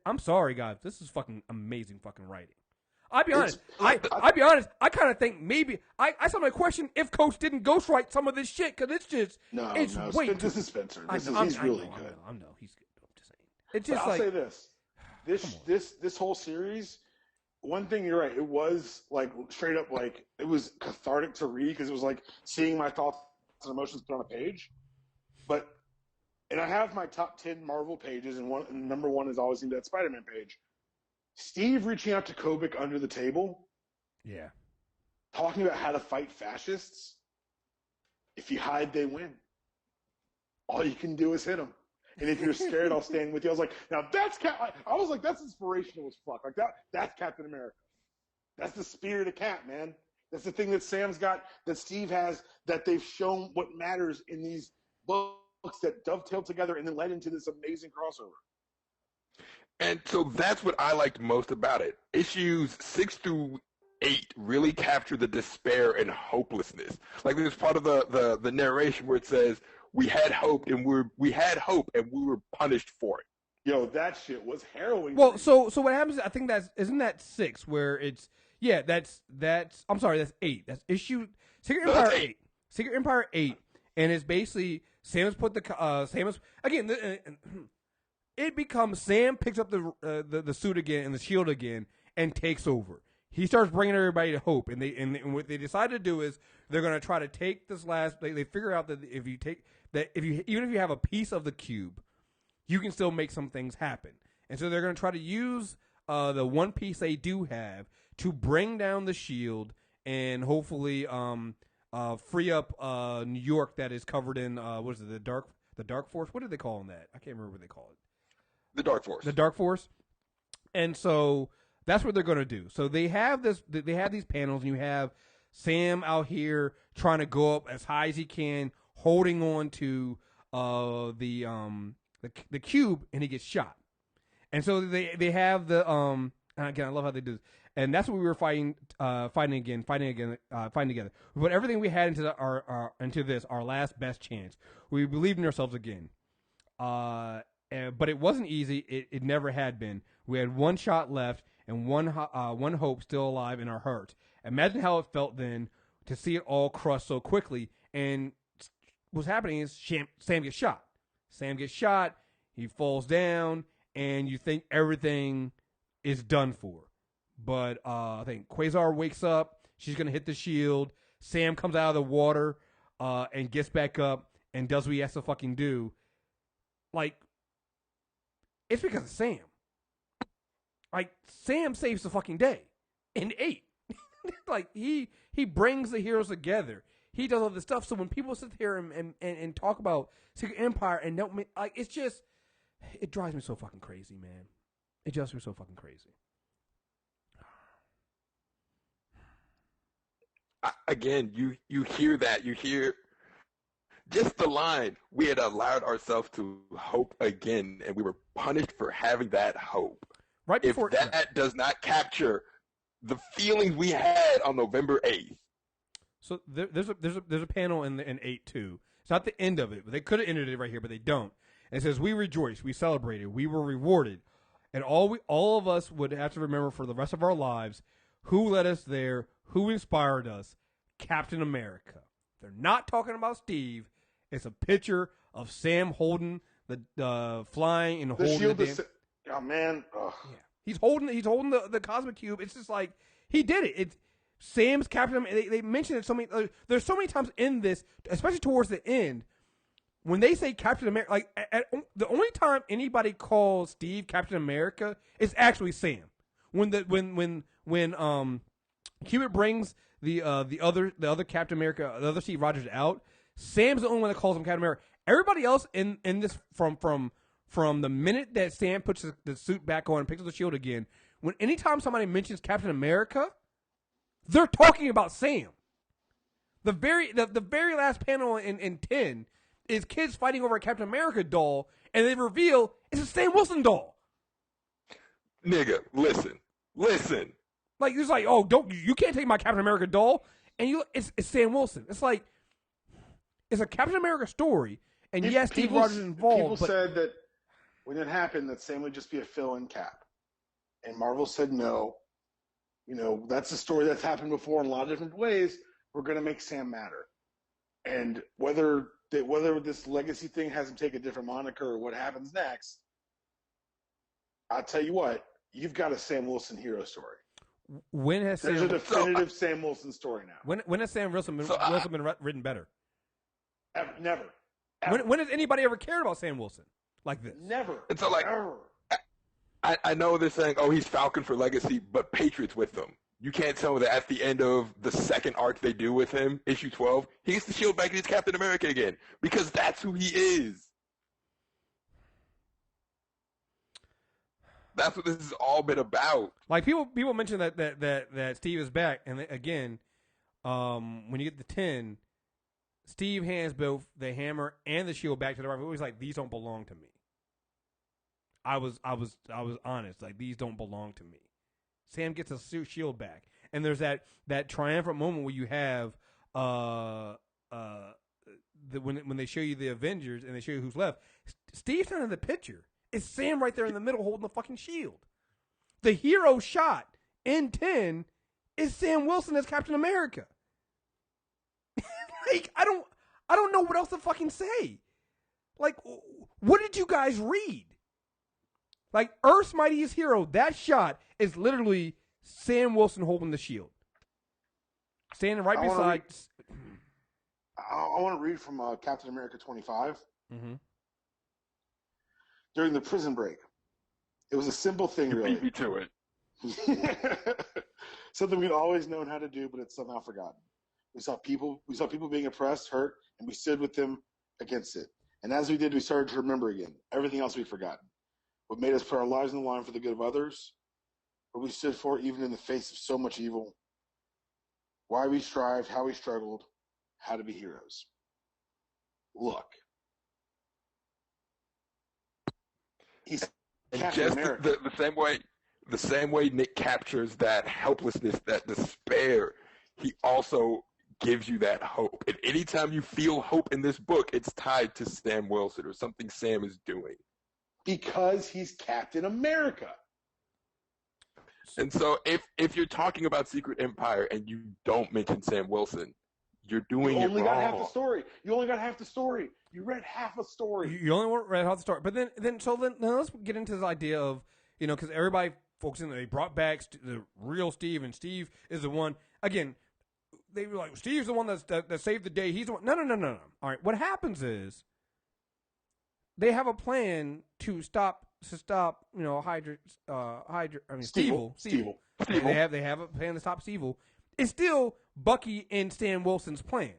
I'm sorry, guys. This is fucking amazing fucking writing. I'll be honest. I'll be honest. I kind of think maybe I saw my question if Coach didn't ghostwrite some of this shit because it's just it's way too. This is Spencer. He's really good. I know he's good. I'm just saying. It's just but I'll say this whole series. One thing you're right. It was like straight up like it was cathartic to read because it was like seeing my thoughts and emotions put on a page. And I have my top 10 Marvel pages, and number one is always in that Spider-Man page. Steve reaching out to Kobik under the table. Yeah. Talking about how to fight fascists. If you hide, they win. all you can do is hit him. And if you're scared, I'll stand with you. I was like, now that's I was like, that's inspirational as fuck. Like that's Captain America. That's the spirit of Cap, man. That's the thing that Sam's got, that Steve has, that they've shown what matters in these books that dovetail together and then led into this amazing crossover. And so that's what I liked most about it. Issues 6 through 8 really capture the despair and hopelessness. Like there's part of the narration where it says, we had hope and we were punished for it. Yo, that shit was harrowing. Well, so what happens? I think isn't that 6 where it's that's I'm sorry, that's 8. That's issue Secret Empire 8. Secret Empire 8, and it's basically Sam's put Samus again. It becomes Sam picks up the suit again and the shield again and takes over. He starts bringing everybody to hope, and what they decide to do is they're going to try to take this last. They figure out that even if you have a piece of the cube, you can still make some things happen. And so they're going to try to use the one piece they do have to bring down the shield and hopefully free up New York that is covered in what is it, the Dark Force? What did they call that? I can't remember what they call it. The Dark Force. The Dark Force. And so that's what they're going to do. So they have this. They have these panels, and you have Sam out here trying to go up as high as he can, holding on to the cube, and he gets shot. And so they have the and again, I love how they do this. And that's what we were fighting together. We put everything we had into our last best chance. We believed in ourselves again. But it wasn't easy. It never had been. We had one shot left and one hope still alive in our hearts. Imagine how it felt then to see it all crushed so quickly. And what's happening is Sam gets shot. Sam gets shot. He falls down, and you think everything is done for. But I think Quasar wakes up. She's going to hit the shield. Sam comes out of the water and gets back up and does what he has to fucking do. Like, it's because of Sam. Like, Sam saves the fucking day in 8. Like, he brings the heroes together. He does all this stuff. So when people sit here and talk about Secret Empire and don't, like, it's just, it drives me so fucking crazy, man. It drives me so fucking crazy. Again, you hear that. You hear just the line, we had allowed ourselves to hope again, and we were punished for having that hope. Right before if that does not capture the feelings we had on November 8th. So there's a panel in 8 too. It's not the end of it, but they could have ended it right here, but they don't. And it says, "We rejoiced, we celebrated, we were rewarded, and all of us would have to remember for the rest of our lives who led us there, who inspired us, Captain America." They're not talking about Steve. It's a picture of Sam holding the flying and holding shield. Oh man, ugh. Yeah, he's holding the cosmic cube. It's just like he did it. It's Sam's Captain. They mention it so many. There's so many times in this, especially towards the end, when they say Captain America. Like the only time anybody calls Steve Captain America is actually Sam. When Cubit brings the other Captain America, the other Steve Rogers out, Sam's the only one that calls him Captain America. Everybody else in this from the minute that Sam puts the suit back on and picks up the shield again, anytime somebody mentions Captain America, they're talking about Sam. The very last panel in 10 is kids fighting over a Captain America doll, and they reveal it's a Sam Wilson doll. Nigga, listen. Like it's like, oh, you can't take my Captain America doll, and it's Sam Wilson. It's like it's a Captain America story, and yes, Steve Rogers is involved. People said that when it happened, that Sam would just be a fill-in Cap, and Marvel said no. You know, that's a story that's happened before in a lot of different ways. We're going to make Sam matter, and whether this legacy thing has him take a different moniker or what happens next, I'll tell you what, you've got a Sam Wilson hero story. When has There's a definitive Sam Wilson story now. When has Sam Wilson been written better? Never. When has anybody ever cared about Sam Wilson like this? Never. And so, like, ever. I know they're saying, oh, he's Falcon for legacy, but Patriots with them. You can't tell me that at the end of the second arc they do with him, issue 12, he gets the shield back and he's Captain America again. Because that's who he is. That's what this has all been about. Like people mention that Steve is back, and again, when you get the 10, Steve hands both the hammer and the shield back to the rival. He's like, these don't belong to me. I was honest. Like, these don't belong to me. Sam gets a shield back, and there's that triumphant moment where you have when they show you the Avengers and they show you who's left. Steve's not in the picture. It's Sam right there in the middle holding the fucking shield. The hero shot in 10 is Sam Wilson as Captain America. Like, I don't know what else to fucking say. Like, what did you guys read? Like, Earth's Mightiest Hero, that shot is literally Sam Wilson holding the shield. Standing right beside... I want to read from Captain America 25. Mm-hmm. During the prison break. It was a simple thing, You really. beat me to it. Something we'd always known how to do, but it's somehow forgotten. We saw people being oppressed, hurt, and we stood with them against it. And as we did, we started to remember again everything else we'd forgotten. What made us put our lives on the line for the good of others, what we stood for even in the face of so much evil, why we strived, how we struggled, how to be heroes. Look. He's Captain America. The same way Nick captures that helplessness, that despair, he also gives you that hope. And anytime you feel hope in this book, it's tied to Sam Wilson or something Sam is doing. Because he's Captain America. And so if you're talking about Secret Empire and you don't mention Sam Wilson, you're doing it wrong. You only got half the story. You read half a story. You only read half the story. But then let's get into this idea of, because everybody focusing, they brought back the real Steve, and Steve is the one. Again, they were like, Steve's the one that saved the day. He's the one. No. All right, what happens is they have a plan to stop. Stevel. They have a plan to stop Stevel. It's still Bucky and Stan Wilson's plan.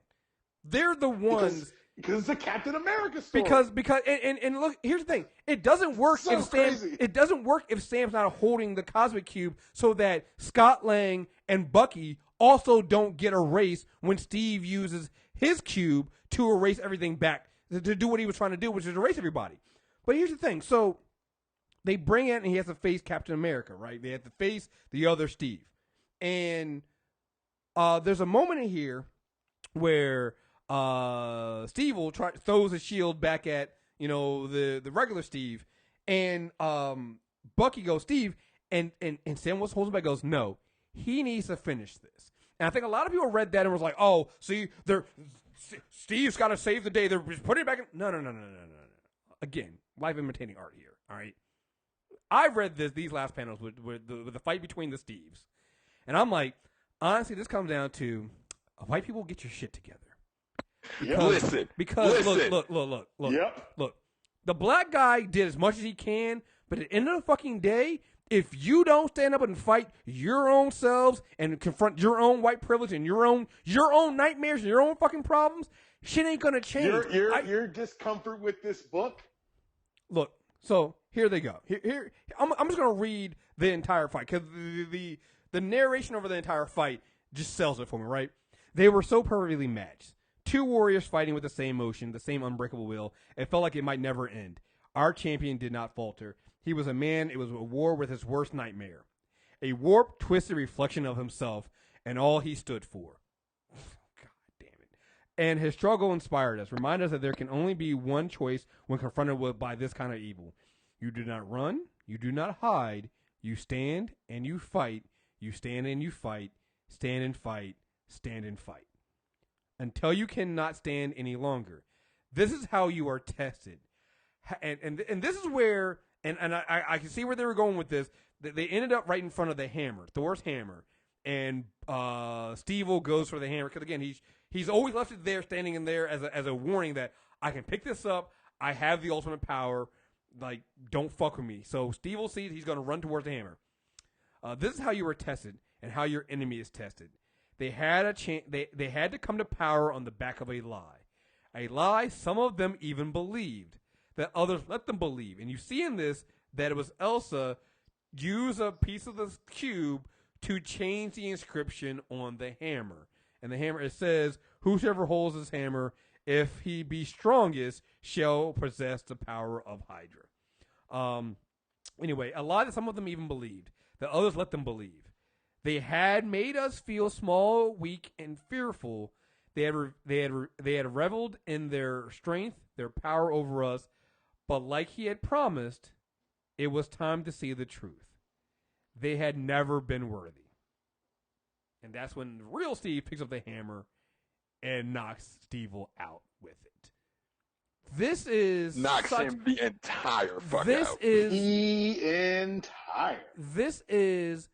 They're the ones because it's a Captain America story. Because and look, here's the thing. It doesn't work It doesn't work if Sam's not holding the Cosmic Cube, so that Scott Lang and Bucky also don't get erased when Steve uses his cube to erase everything back, to do what he was trying to do, which is erase everybody. But here's the thing. So they bring in, and he has to face Captain America, right? They have to face the other Steve. And there's a moment in here where Steve will throws a shield back at the regular Steve, and Bucky goes, Steve, and Sam Wilson holds him back, goes, no, he needs to finish this. And I think a lot of people read that and was like, oh, see, Steve's got to save the day. They're just putting it back in. No. Again, life imitating art here. All right, I've read these last panels with the fight between the Steves, and I'm like, honestly, this comes down to white people, get your shit together. Listen. Look. Yep. Look. The black guy did as much as he can, but at the end of the fucking day, if you don't stand up and fight your own selves and confront your own white privilege and your own nightmares and your own fucking problems, shit ain't gonna change. Your discomfort with this book. Look. So here they go. Here I'm just gonna read the entire fight because the narration over the entire fight just sells it for me, right? They were so perfectly matched. Two warriors fighting with the same motion, the same unbreakable will. It felt like it might never end. Our champion did not falter. He was a man. It was a war with his worst nightmare. A warped, twisted reflection of himself and all he stood for. God damn it. And his struggle inspired us. Remind us that there can only be one choice when confronted by this kind of evil. You do not run. You do not hide. You stand and you fight. You stand and you fight. Stand and fight. Stand and fight. Until you cannot stand any longer. This is how you are tested. And this is where, and I can see where they were going with this. They ended up right in front of the hammer, Thor's hammer. And Steve-O goes for the hammer. Because again, he's always left it there, standing in there as a warning that I can pick this up. I have the ultimate power. Like, don't fuck with me. So Steve-O sees he's going to run towards the hammer. This is how you were tested. and how your enemy is tested. They had a they had to come to power on the back of a lie. A lie some of them even believed, that others let them believe. And you see in this that it was Elsa use a piece of the cube to change the inscription on the hammer. And the hammer, it says, whosoever holds his hammer, if he be strongest, shall possess the power of Hydra. Anyway, a lie that some of them even believed, that others let them believe. They had made us feel small, weak, and fearful. They had reveled in their strength, their power over us. But like he had promised, it was time to see the truth. They had never been worthy. And that's when real Steve picks up the hammer and knocks Steve-O out with it. This is knocks him the entire fuck this out. Is the entire. This is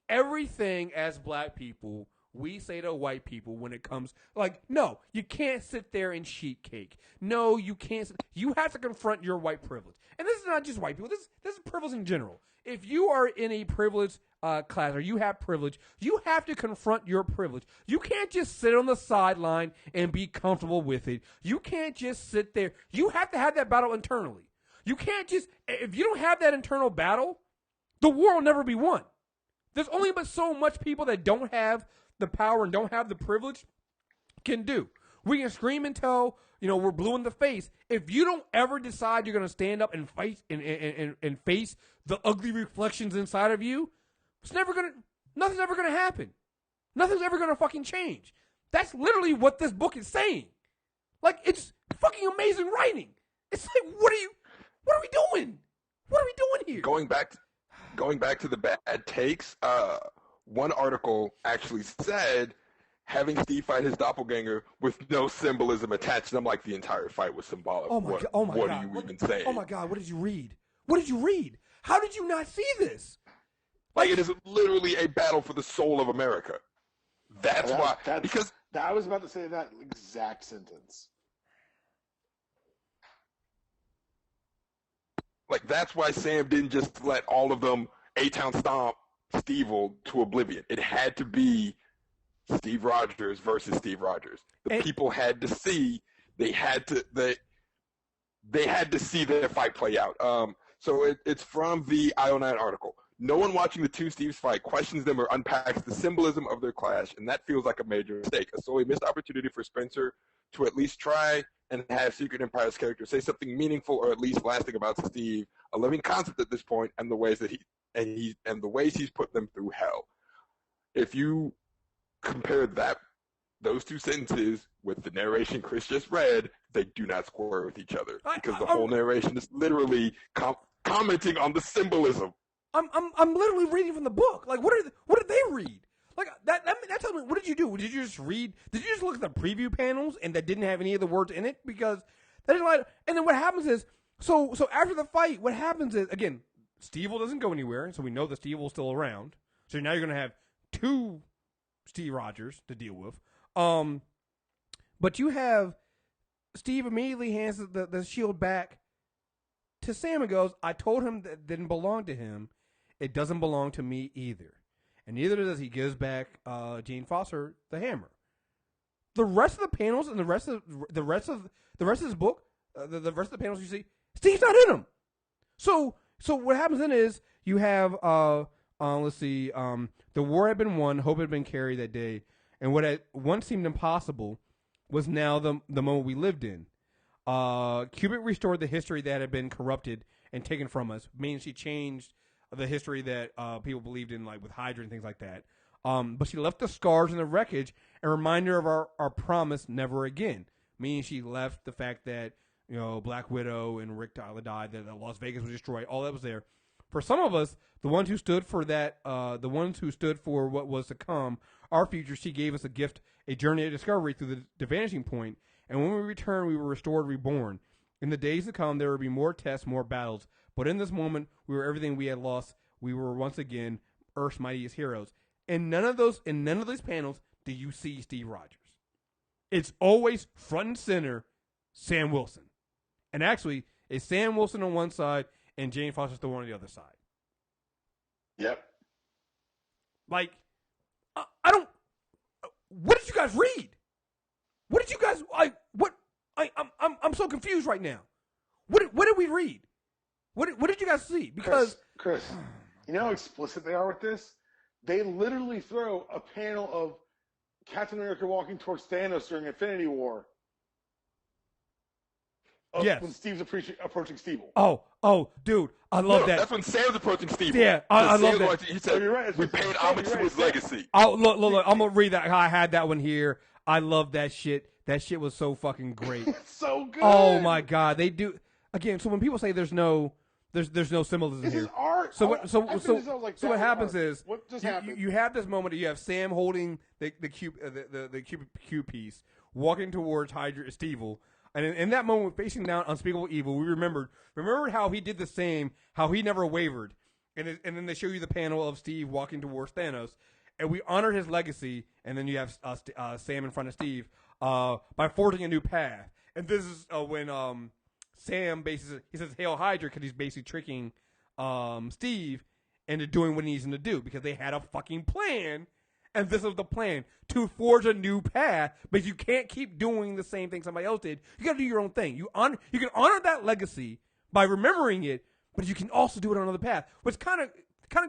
everything as black people we say to white people when it comes, like, no, you can't sit there and sheet cake. No, you can't. You have to confront your white privilege. And this is not just white people. This is privilege in general. If you are in a privileged class or you have privilege, you have to confront your privilege. You can't just sit on the sideline and be comfortable with it. You can't just sit there. You have to have that battle internally. You can't just, if you don't have that internal battle, the war will never be won. There's only but so much people that don't have the power and don't have the privilege can do. We can scream until, we're blue in the face. If you don't ever decide you're going to stand up and fight and face the ugly reflections inside of you, nothing's ever going to happen. Nothing's ever going to fucking change. That's literally what this book is saying. Like, it's fucking amazing writing. It's like, what are we doing? What are we doing here? Going back to the bad takes, one article actually said having Steve fight his doppelganger with no symbolism attached. And I'm like, the entire fight was symbolic. Oh my God. What are you even saying? Oh my God, what did you read? What did you read? How did you not see this? Like, it is literally a battle for the soul of America. That's why. Because I was about to say that exact sentence. Like, that's why Sam didn't just let all of them A-Town stomp Steve-O to oblivion. It had to be Steve Rogers versus Steve Rogers. The people had to see. They had to see their fight play out. So it's from the IO9 article. No one watching the two Steves fight questions them or unpacks the symbolism of their clash, and that feels like a major mistake. A sorely missed opportunity for Spencer to at least try and have Secret Empire's character say something meaningful or at least lasting about Steve, a living concept at this point, and the ways that the ways he's put them through hell. If you compare those two sentences with the narration Chris just read, they do not square with each other because the whole narration is literally commenting on the symbolism. I'm literally reading from the book. Like, what did they read? Like, that tells me, what did you do? Did you just read? Did you just look at the preview panels and that didn't have any of the words in it? Because that is like, and then what happens is, so after the fight, what happens is, again, Steve-O doesn't go anywhere, so we know that Steve-O's still around. So now you're going to have two Steve Rogers to deal with. But you have Steve immediately hands the shield back to Sam and goes, I told him that didn't belong to him. It doesn't belong to me either. And neither does he. Gives back Jane Foster the hammer. The rest of the panels and the rest of this book, the rest of the panels you see, Steve's not in them. So what happens then is you have let's see, the war had been won, hope had been carried that day, and what had once seemed impossible was now the moment we lived in. Kubrick restored the history that had been corrupted and taken from us, meaning she changed the history that people believed in, like with Hydra and things like that. But she left the scars and the wreckage, a reminder of our promise never again. Meaning she left the fact that, Black Widow and Rick Tyler died, that Las Vegas was destroyed, all that was there. For some of us, the ones who stood for that, the ones who stood for what was to come, our future, she gave us a gift, a journey of discovery through the vanishing point. And when we returned, we were restored, reborn. In the days to come, there will be more tests, more battles. But in this moment, we were everything we had lost. We were once again Earth's mightiest heroes. In none of these panels do you see Steve Rogers. It's always front and center, Sam Wilson. And actually, it's Sam Wilson on one side and Jane Foster Thorne on the other side. Yep. Like, did you guys read? What did you guys I'm so confused right now. What did we read? What did you guys see? Because Chris, you know how explicit they are with this? They literally throw a panel of Captain America walking towards Thanos during Infinity War. Yes. When Steve's approaching Steve. Oh, dude, I love that. That's when Sam's approaching Steve. Yeah, I love that. He said, you're right. we paid homage to his legacy. Oh, look, I'm going to read that. I had that one here. I love that shit. That shit was so fucking great. It's so good. Oh, my God. They do. Again, so when people say there's no symbolism This here. is art. So What what happens art. is What just happened? you have this moment. You have Sam holding the cube piece, walking towards Hydra Steve-O, and in that moment, facing down unspeakable evil. We remembered how he did the same, how he never wavered, and then they show you the panel of Steve walking towards Thanos, and we honor his legacy. And then you have Sam in front of Steve by forging a new path. And this is when Sam basically he says "Hail Hydra" because he's basically tricking Steve into doing what he needs him to do because they had a fucking plan, and this was the plan to forge a new path. But you can't keep doing the same thing somebody else did. You got to do your own thing. You can honor that legacy by remembering it, but you can also do it on another path, which kind of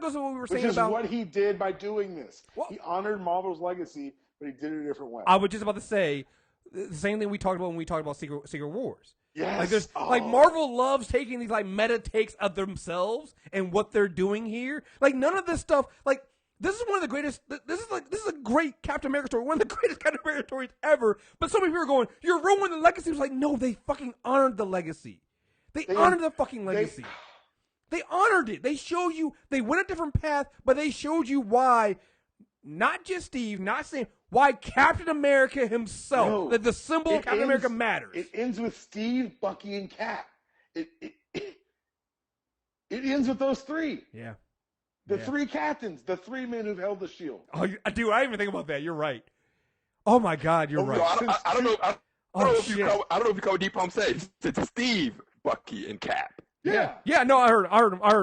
goes to what we were saying about what he did by doing this. Well, he honored Marvel's legacy, but he did it a different way. I was just about to say the same thing we talked about when we talked about Secret Wars. Yes. Like Marvel loves taking these like meta takes of themselves and what they're doing here. Like none of this stuff. Like this is one of the greatest. This is a great Captain America story. One of the greatest Captain America stories ever. But so many people are going, "You're ruining the legacy." It's like, no, they fucking honored the legacy. They honored the fucking legacy. They honored it. They showed you. They went a different path, but they showed you why. Not just Steve, not Sam. Why Captain America himself, that the symbol of Captain America matters. It ends with Steve, Bucky, and Cap. It ends with those three. Yeah. The three captains, the three men who've held the shield. Oh, dude, I didn't even think about that. You're right. Oh my God, you're right. I don't know. I don't know if you call what Deep Palm said. It's Steve, Bucky, and Cap. Yeah. No, I heard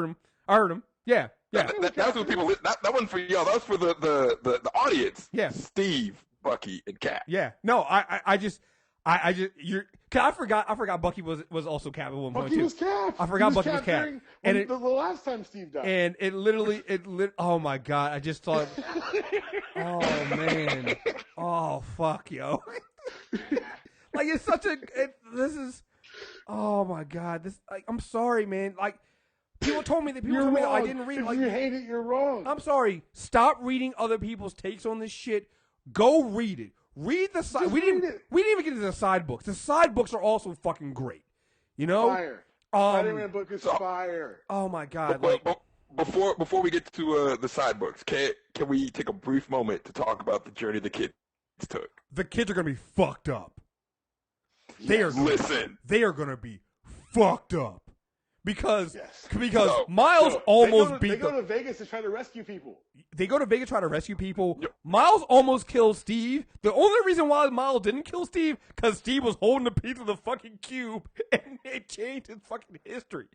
him. Yeah. That was what people. That wasn't for y'all. That was for the audience. Yeah. Steve, Bucky, and Cap. Yeah. No, I just I forgot Bucky was also Cap at one point Bucky too. was Cap. I forgot Bucky was Cap. And the last time Steve died. And oh my God, I just thought, oh man, oh fuck, yo, like it's such a this is, oh my God, this like I'm sorry, man, like. People told me that I didn't read. If you hate it, you're wrong. I'm sorry. Stop reading other people's takes on this shit. Go read it. Read the side. We didn't even get into the side books. The side books are also fucking great. You know. Fire. Spider-Man book is fire. Oh my God. Before we get to the side books, can we take a brief moment to talk about the journey the kids took? The kids are gonna be fucked up. They are gonna be fucked up. Because Miles almost beat them. They go to Vegas to try to rescue people. Yep. Miles almost killed Steve. The only reason why Miles didn't kill Steve, because Steve was holding a piece of the fucking cube, and it changed his fucking history.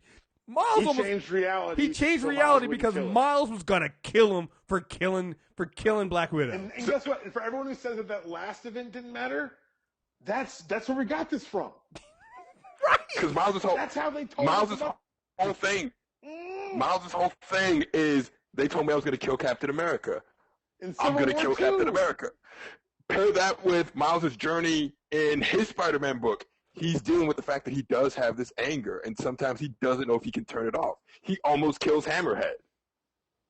He changed reality. He changed reality because Miles was gonna kill him for killing Black Widow. And guess what? And for everyone who says that last event didn't matter, that's where we got this from. Right. Because that's how they told Miles' whole thing. Miles' whole thing is they told me I was going to kill Captain America. I'm going to kill Captain America. Pair that with Miles' journey in his Spider-Man book. He's dealing with the fact that he does have this anger, and sometimes he doesn't know if he can turn it off. He almost kills Hammerhead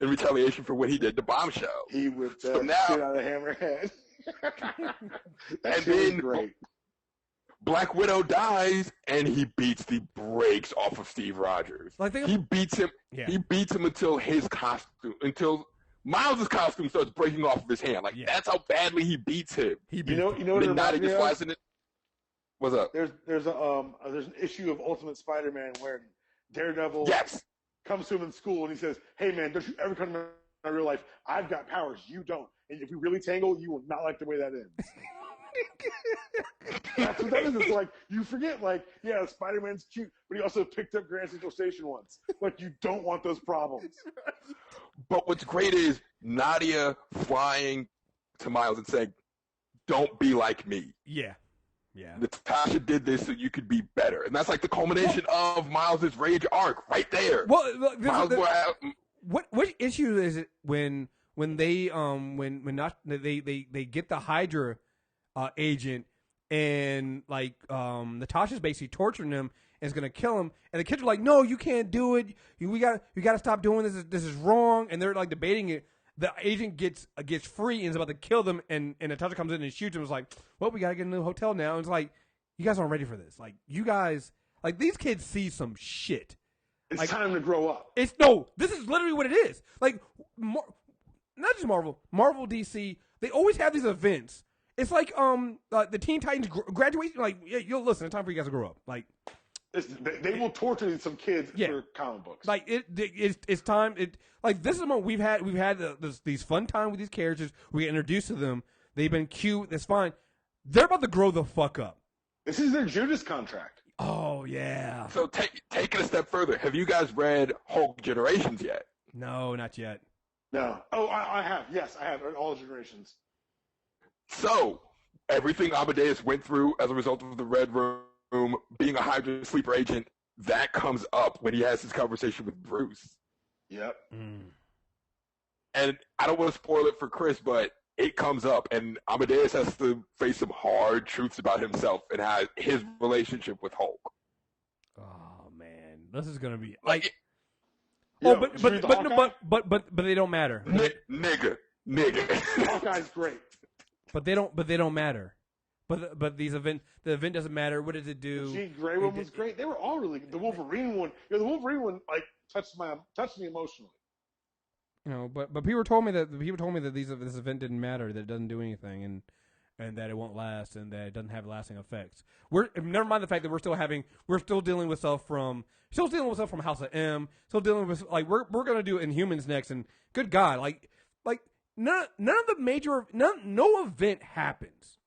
in retaliation for what he did to Bombshell. He whipped that shit out of Hammerhead. And then great. Black Widow dies, and he beats the brakes off of Steve Rogers. He beats him. Yeah. He beats him until until Miles' costume starts breaking off of his hand. That's how badly he beats him. You know what it reminds me of? What's up? There's an issue of Ultimate Spider-Man where Daredevil comes to him in school and he says, "Hey man, don't you ever come to my real life? I've got powers, you don't. And if we really tangle, you will not like the way that ends." That's what that is. It's like you forget, Spider-Man's cute, but he also picked up Grand Central Station once. You don't want those problems. But what's great is Nadia flying to Miles and saying, don't be like me. Yeah. Yeah. Natasha did this so you could be better. And that's like the culmination of Miles' rage arc right there. Well, what issue is it when they not they get the Hydra agent and like Natasha's basically torturing them and is gonna kill him, and the kids are like, no, you can't do it. You got to stop doing this. This is wrong. And they're like debating it. The agent gets free and is about to kill them, and Natasha comes in and shoots him. It's like, well, we gotta get into the hotel now. And it's like, you guys aren't ready for this. Like, you guys, like, these kids see some shit. It's like, time to grow up. This is literally what it is. Like, not just Marvel, DC. They always have these events. It's like the Teen Titans graduation. Like, yeah, you'll listen. It's time for you guys to grow up. Like, they will torture some kids for comic books. Like it's time. Like, this is what we've had these fun time with these characters. We get introduced to them. They've been cute. That's fine. They're about to grow the fuck up. This is their Judas contract. Oh yeah. So take it a step further. Have you guys read Hulk Generations yet? No, not yet. No. Oh, I have. Yes, I have. All Generations. So everything Amadeus went through as a result of the Red Room, being a Hydra sleeper agent, that comes up when he has his conversation with Bruce. Yep. And I don't want to spoil it for Chris, but it comes up, and Amadeus has to face some hard truths about himself and how his relationship with Hulk. Oh man, this is gonna be like. But they don't matter. Nigga. Hawkeye's great. But they don't matter. But the event doesn't matter. What does it do? The Jean Grey one was great. They were all really good. The Wolverine one, like touched me emotionally. You know, but people told me that this event didn't matter, that it doesn't do anything, and that it won't last, and that it doesn't have lasting effects. Never mind the fact that we're still dealing with stuff from House of M, still dealing with, like, we're gonna do Inhumans next, and good God, like none of the major no event happens.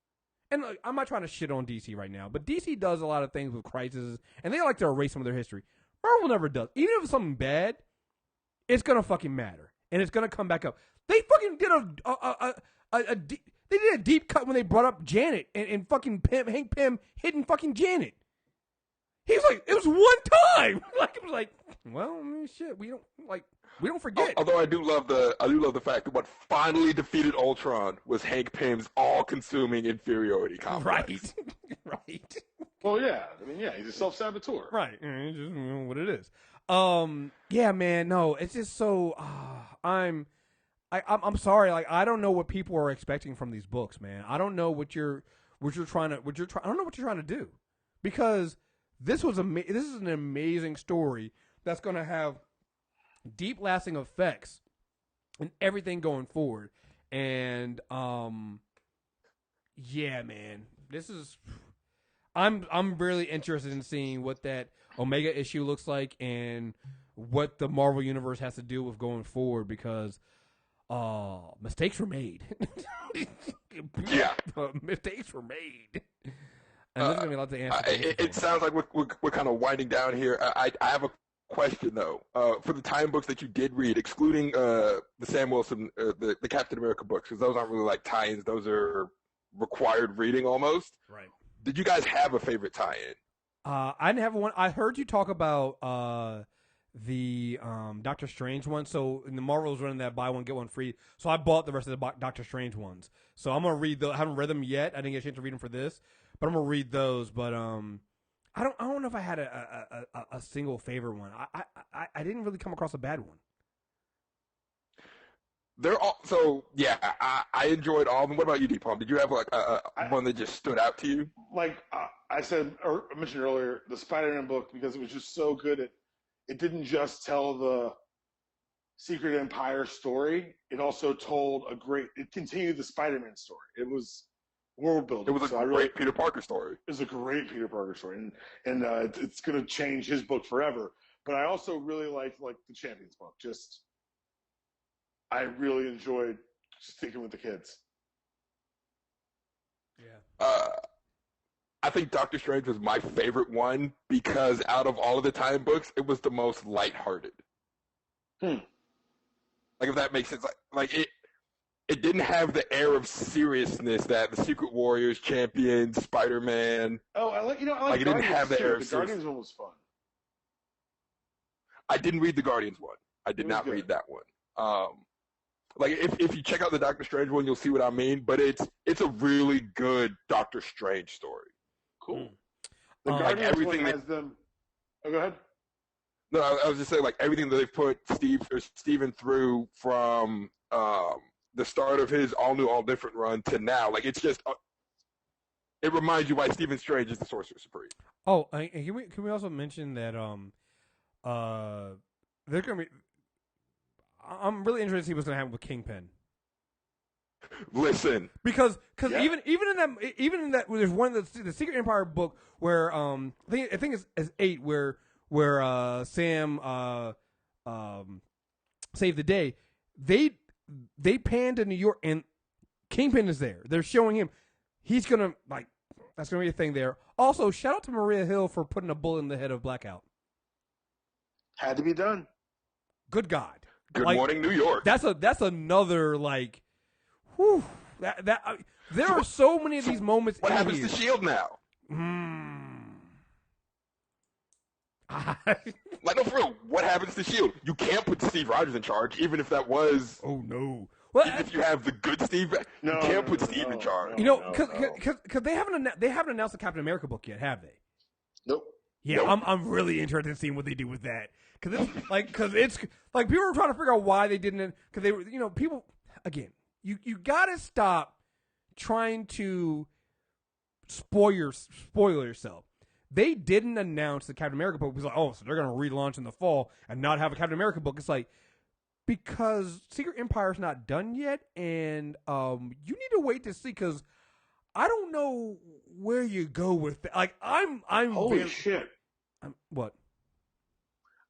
And look, I'm not trying to shit on DC right now, but DC does a lot of things with Crisis, and they like to erase some of their history. Marvel never does. Even if it's something bad, it's gonna fucking matter, and it's gonna come back up. They fucking did they did a deep cut when they brought up Janet and fucking Hank Pym hitting fucking Janet. He was like, it was one time. Like, it was like, well, I mean, shit, we don't forget. Although I do love the fact that what finally defeated Ultron was Hank Pym's all-consuming inferiority complex. Right. Well, yeah. I mean, yeah, he's a self-saboteur. Right. It's just what it is. Yeah, man. No, it's just so. I'm sorry. Like, I don't know what people are expecting from these books, man. I don't know what you're trying to. I don't know what you're trying to do, because this is an amazing story that's going to have deep lasting effects and everything going forward. And yeah, man, this is. I'm really interested in seeing what that Omega issue looks like and what the Marvel Universe has to do with going forward, because mistakes were made. Yeah. Mistakes were made. And there's going to be lots of answers. It sounds like we're kind of winding down here. I have a question, though. For the time books that you did read, excluding the Sam Wilson, the Captain America books, because those aren't really like tie-ins. Those are required reading almost. Right. Did you guys have a favorite tie-in? I didn't have one. I heard you talk about the Doctor Strange one. So in the Marvel's running that buy one get one free. So I bought the rest of the Doctor Strange ones. So I'm gonna read those. I haven't read them yet. I didn't get a chance to read them for this, but I'm gonna read those. But I don't know if I had a single favorite one. I didn't really come across a bad one. They're all so yeah. I enjoyed all of them. What about you, Deepalm? Did you have like one that just stood out to you? Like I mentioned earlier, the Spider-Man book, because it was just so good. It didn't just tell the Secret Empire story. It also told it continued the Spider-Man story. It was world building. It was a great Peter Parker story. It was a great Peter Parker story, and it's going to change his book forever. But I also really liked the Champions book. Just I really enjoyed sticking with the kids. Yeah. I think Doctor Strange was my favorite one because out of all of the time books, it was the most lighthearted. Like, if that makes sense. Like it, it didn't have the air of seriousness that the Secret Warriors, Champions, Spider-Man. Oh, I like Like it didn't have the air of The seriousness. Guardians one was fun. I didn't read the Guardians one. I did It was not good. read that one. Like if you check out the Doctor Strange one, you'll see what I mean. But it's a really good Doctor Strange story. Cool. The Like Guardians everything one that- has them. Oh, go ahead. No, I was just saying like everything that they've put Steven through from the start of his all new, all different run to now. Like it's just it reminds you why Stephen Strange is the Sorcerer Supreme. Oh, can we also mention that they're gonna be. I'm really interested to see what's gonna happen with Kingpin. Listen, Because Yeah. even in that there's one of the Secret Empire book where I think it's 8 where Sam saved the day. They pan to New York and Kingpin is there. They're showing him. He's gonna that's gonna be a thing there. Also, shout out to Maria Hill for putting a bullet in the head of Blackout. Had to be done. Good God. Good Like, Morning New York. That's another whew, there are so many of these moments. What in happens here. to Shield now? Like, no, for real. What happens to Shield? You can't put Steve Rogers in charge, even if that was. Oh no! Well, Even if you have the good Steve, you can't put Steve in charge. you know, no. because they haven't announced the Captain America book yet, have they? Nope. Yeah, Nope. I'm really interested in seeing what they do with that because it's like people were trying to figure out why they didn't because they were people again. You gotta stop trying to spoil yourself. They didn't announce the Captain America book because so they're gonna relaunch in the fall and not have a Captain America book. It's like because Secret Empire's not done yet, and you need to wait to see because I don't know where you go with that. Like I'm Holy shit! what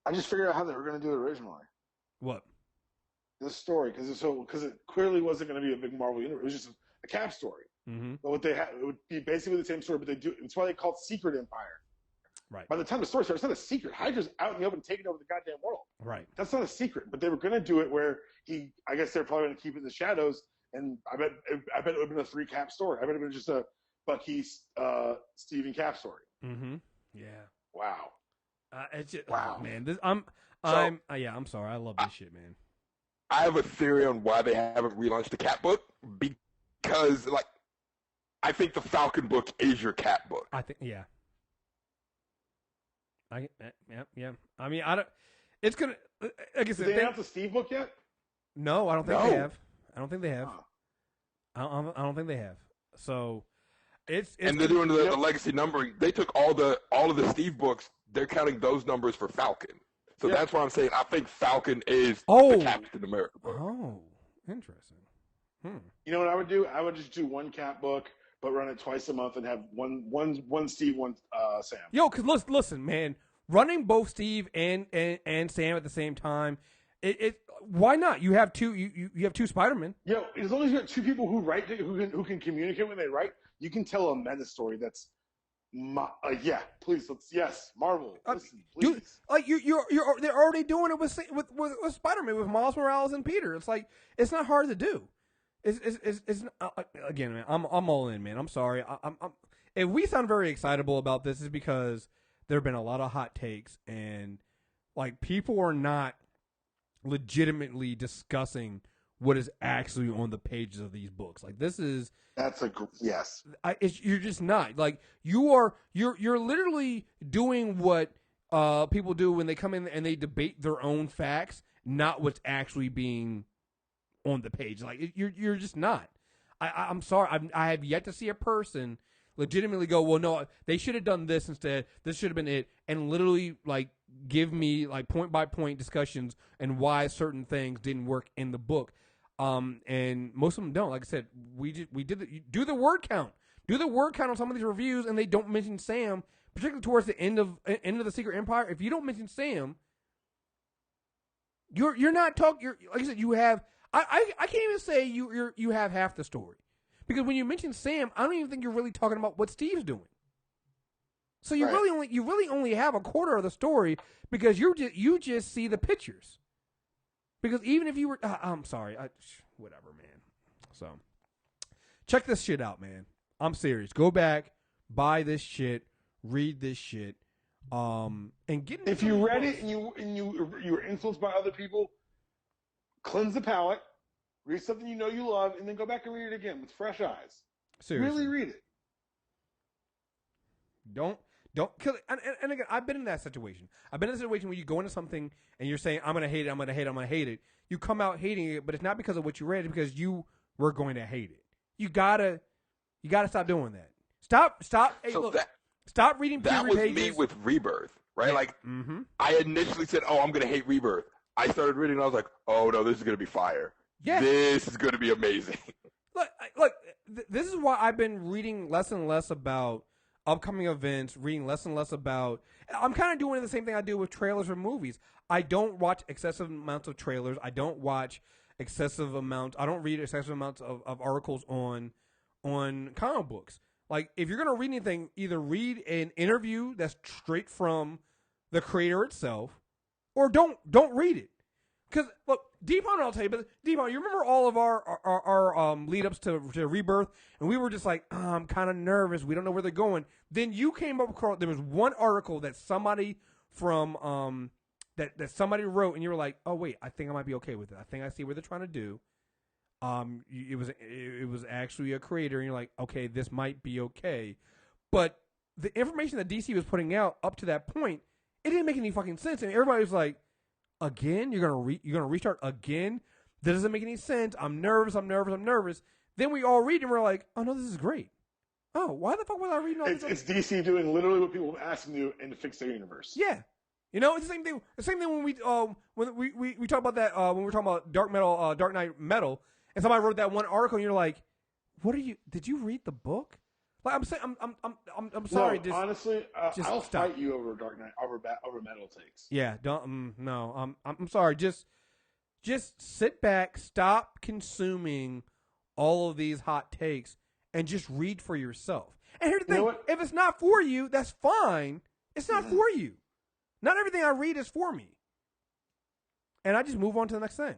I just figured out how they were going to do it originally. what This story, because it clearly wasn't going to be a big Marvel universe. It was just a Cap story. mm-hmm. But what they had, it would be basically the same story, but they do. It's why they call it Secret Empire. Right. By the time the story starts, it's not a secret. Hydra's out in the open, taking over the goddamn world. Right. That's not a secret. But they were going to do it where I guess they're probably going to keep it in the shadows. And I bet it would have been a 3 Cap story. I bet it would have been just a Bucky, Steve, and Cap story. Mm-hmm. Yeah. Wow. It's just, Wow. man. This So- I'm sorry. I love this shit, man. I have a theory on why they haven't relaunched the Cat book because, like, I think the Falcon book is your Cat book. I think yeah. Yeah. I mean, I don't. It's gonna. Like I Did said, they announce the Steve book yet? no, I don't think No. they have. I don't think they have. Huh. I don't think they have. So, it's And they're doing the Yep. legacy numbering. They took all of the Steve books. They're counting those numbers for Falcon. So Yep. that's why I'm saying I think Falcon is Oh. the Captain America book. oh, interesting. You know what I would do? I would just do 1 Cap book, but run it twice a month and have one Steve, one Sam. Yo, cause listen, man, running both Steve and Sam at the same time, it why not? You have two. You have 2 Spider-Men. Yo, as long as you have 2 people who write, who can communicate when they write, you can tell a meta story that's, yeah. Please, yes, Marvel, listen, please. Dude, like they're already doing it with Spider-Man with Miles Morales and Peter. It's like it's not hard to do. It's again, man. I'm all in, man. I'm sorry. I'm if we sound very excitable about this, is because there have been a lot of hot takes and like people are not legitimately discussing what is actually on the pages of these books. Like this is. That's yes. You're just not like you're literally doing what people do when they come in and they debate their own facts, not what's actually being on the page. Like you're just not. I'm sorry. I have yet to see a person legitimately go, well, no, they should have done this instead. This should have been it, and literally like give me like point by point discussions and why certain things didn't work in the book. And most of them don't. Like I said, we do the word count. Do the word count on some of these reviews, and they don't mention Sam, particularly towards the end of the Secret Empire. If you don't mention Sam, you're not talking. You're like I said, you have. I can't even say you have half the story, because when you mention Sam, I don't even think you're really talking about what Steve's doing. So you Right. really only have a quarter of the story because you just see the pictures. Because even if you were, I'm sorry, whatever, man. So check this shit out, man. I'm serious. Go back, buy this shit, read this shit, and get. If you read it and you were influenced by other people, cleanse the palate, read something you know you love, and then go back and read it again with fresh eyes. Seriously. Really read it. Don't kill it. And again, I've been in that situation. I've been in a situation where you go into something and you're saying, I'm going to hate it, I'm going to hate it, I'm going to hate it. You come out hating it, but it's not because of what you read, it's because you were going to hate it. You gotta stop doing that. Stop. Hey, So look, stop reading that pages. was me with Rebirth, right? Yeah. Like, Mm-hmm. I initially said, oh, I'm going to hate Rebirth. I started reading and I was like, oh, no, this is going to be fire. Yeah. This is going to be amazing. Look, this is why I've been reading less and less about upcoming events, reading less and less about. I'm kind of doing the same thing I do with trailers for movies. I don't watch excessive amounts of trailers. I don't read excessive amounts of articles on comic books. Like, if you're gonna read anything, either read an interview that's straight from the creator itself, or don't read it. Because look, Deepon, I'll tell you, but Deepon, you remember all of our lead ups to Rebirth, and we were just like, I'm kind of nervous. We don't know where they're going. Then you came up across, there was one article that somebody from that somebody wrote, and you were like, oh wait, I think I might be okay with it. I think I see what they're trying to do. It was actually a creator, and you're like, okay, this might be okay. But the information that DC was putting out up to that point, it didn't make any fucking sense, and everybody was like, again, you're gonna restart again? That doesn't make any sense. I'm nervous. Then we all read and we're like, oh no, this is great. Oh, why the fuck was I reading all this? It's DC doing literally what people have asked them to do and to fix their universe. Yeah, it's the same thing. The same thing when we talk about that when we were talking about Dark Knight Metal, and somebody wrote that one article, and you're like, what are you? Did you read the book? Like, I'm saying, I'm sorry. No, honestly, I'll stop. fight you over Dark Knight over Metal takes. Yeah, don't. No, I'm sorry. Just sit back. Stop consuming all of these hot takes and just read for yourself. And here's the thing: if it's not for you, that's fine. It's not for you. Not everything I read is for me. And I just move on to the next thing.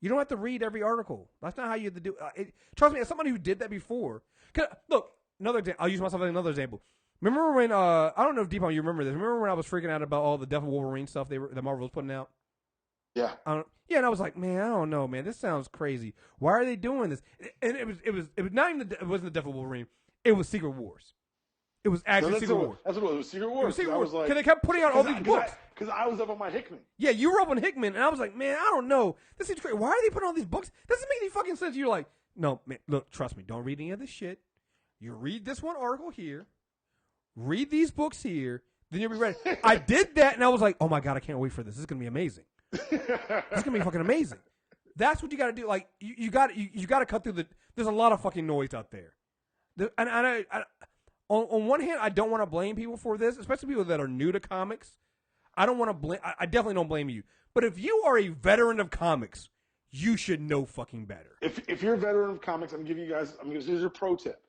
You don't have to read every article. That's not how you have to do it. Trust me, as somebody who did that before. Look, another example. I'll use myself as another example. Remember when, I don't know if Deepon, you remember this. Remember when I was freaking out about all the Death of Wolverine stuff that Marvel was putting out? Yeah. And I was like, man, I don't know, man. This sounds crazy. Why are they doing this? And it was not even, it wasn't the Death of Wolverine. It was Secret Wars. It was actually Secret Wars. That's what it was. It was Secret Wars. It was Secret Wars. Like, because they kept putting out all these books. Because I was up on my Hickman. Yeah, you were up on Hickman, and I was like, man, I don't know. This seems crazy. Why are they putting all these books? Doesn't make any fucking sense. You're like, no, man, look, trust me. Don't read any of this shit. You read this one article here. Read these books here. Then you'll be ready. I did that, and I was like, oh, my God, I can't wait for this. This is going to be amazing. This is going to be fucking amazing. That's what you got to do. Like, you got to cut through there's a lot of fucking noise out there. On one hand, I don't want to blame people for this, especially people that are new to comics. I don't want to blame. I definitely don't blame you. But if you are a veteran of comics, you should know fucking better. If you're a veteran of comics, I'm giving you guys. Here's a pro tip.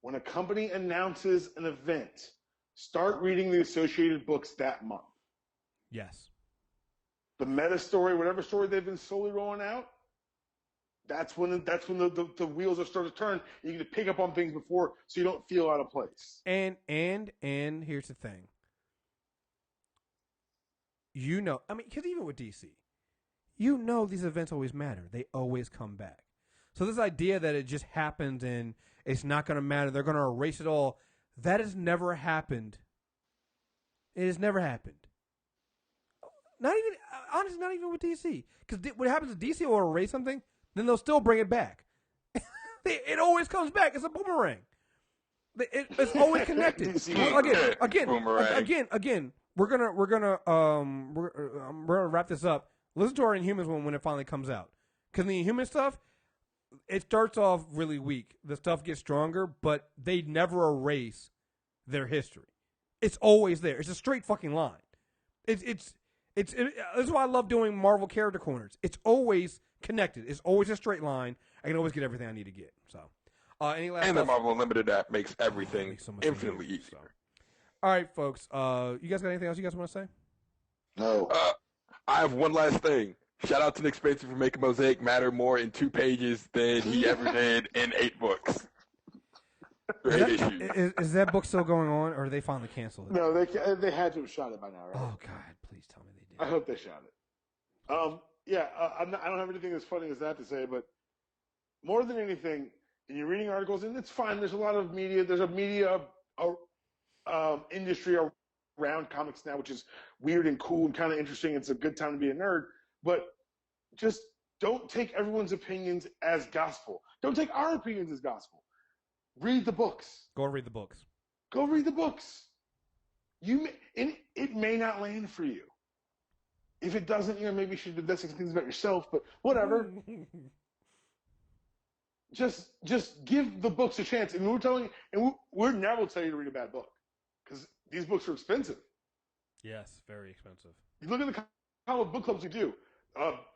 When a company announces an event, start reading the associated books that month. Yes. The meta story, whatever story they've been slowly rolling out, that's when the wheels are starting to turn. You get to pick up on things before, so you don't feel out of place. And here's the thing. Because even with DC, these events always matter. They always come back. So this idea that it just happens and it's not going to matter, they're going to erase it all, that has never happened. It has never happened. Honestly, not even with DC. Because what happens is DC will erase something, then they'll still bring it back. It always comes back. It's a boomerang. It's always connected. Again. We're gonna wrap this up. Listen to our Inhumans when it finally comes out. Because the Inhuman stuff, it starts off really weak. The stuff gets stronger, but they never erase their history. It's always there. It's a straight fucking line. This is why I love doing Marvel character corners. It's always connected. It's always a straight line. I can always get everything I need to get. So, any last and stuff? the Marvel Unlimited app makes everything so infinitely easier. So. All right, folks. You guys got anything else you guys want to say? No. I have one last thing. Shout out to Nick Spencer for making Mosaic matter more in 2 pages than he ever did in 8 books. Is that book still going on, or they finally canceled it? No, they had to have shot it by now, right? Oh God, please tell me they did. I hope they shot it. I don't have anything as funny as that to say, but more than anything, and you're reading articles, and it's fine. There's a lot of media. There's a media industry around comics now, which is weird and cool and kind of interesting. It's a good time to be a nerd, but just don't take everyone's opinions as gospel. Don't take our opinions as gospel. Read the books. Go and read the books. Go read the books. It may not land for you. If it doesn't, maybe you should invest things about yourself, but whatever. Just give the books a chance. And we're never tell you to read a bad book because these books are expensive. Yes, very expensive. You look at the comic book clubs we do.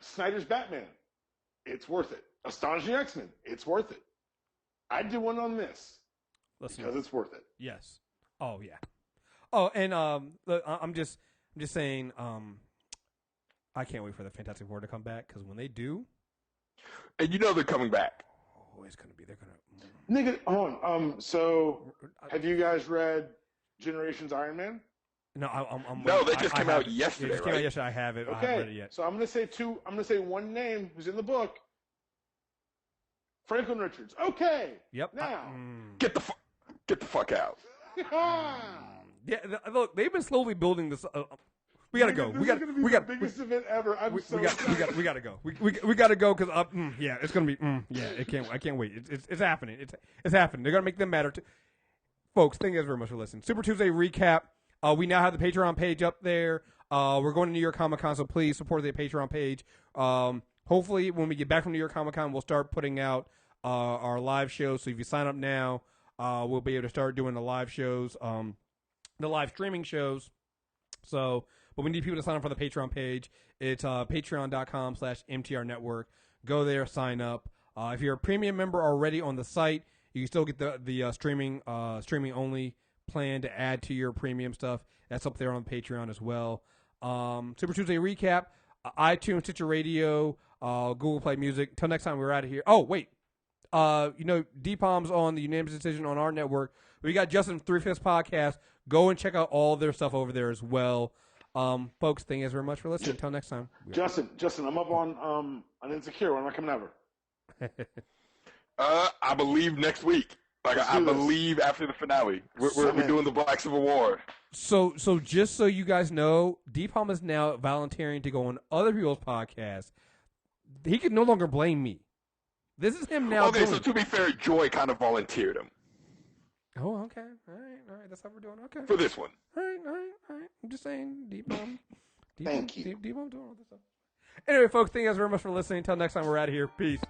Snyder's Batman, it's worth it. Astonishing X-Men, it's worth it. I did one on this because it's worth it. Yes. Oh yeah. Oh, and I'm just saying. I can't wait for the Fantastic Four to come back because when they do, and they're coming back. Oh, it's gonna be. They're gonna. Nigga, hold on. So have you guys read Generations Iron Man? No, I'm no, they just came out yesterday. It just came out yesterday. I have it. Okay. I haven't read it yet. So I'm gonna say one name who's in the book. Franklin Richards. Okay. Yep. Now get the fuck out. Yeah. Look, they've been slowly building this. We gotta go. We got the biggest event ever. We gotta go. We gotta go because yeah, it's gonna be yeah. I can't wait. It's happening. It's happening. They're gonna make them matter. Folks, thank you guys very much for listening. Super Tuesday recap. We now have the Patreon page up there. We're going to New York Comic Con, so please support the Patreon page. Hopefully, when we get back from New York Comic Con, we'll start putting out our live shows. So if you sign up now, we'll be able to start doing the live shows, the live streaming shows. So, but we need people to sign up for the Patreon page. It's patreon.com/MTR Network. Go there, sign up. If you're a premium member already on the site, you can still get the streaming only plan to add to your premium stuff. That's up there on Patreon as well. Super Tuesday recap, iTunes, Stitcher Radio, Google Play Music. Until next time, we're out of here. Oh, wait. D-Palm's on the Unanimous Decision on our network. We got Justin 3/5 Podcast. Go and check out all their stuff over there as well. Folks, thank you guys very much for listening. Until next time. Justin, I'm up on Insecure. When am I coming over? I believe next week. I believe after the finale. We're doing the Black Civil War. So just so you guys know, D-Palm is now volunteering to go on other people's podcasts. He can no longer blame me. This is him now. Okay, so to be fair, Joy kind of volunteered him. Oh, okay. All right. That's how we're doing. Okay. For this one. All right. I'm just saying, D-Palm. Thank you. D-Palm doing all this stuff. Anyway, folks, thank you guys very much for listening. Until next time, we're out of here. Peace.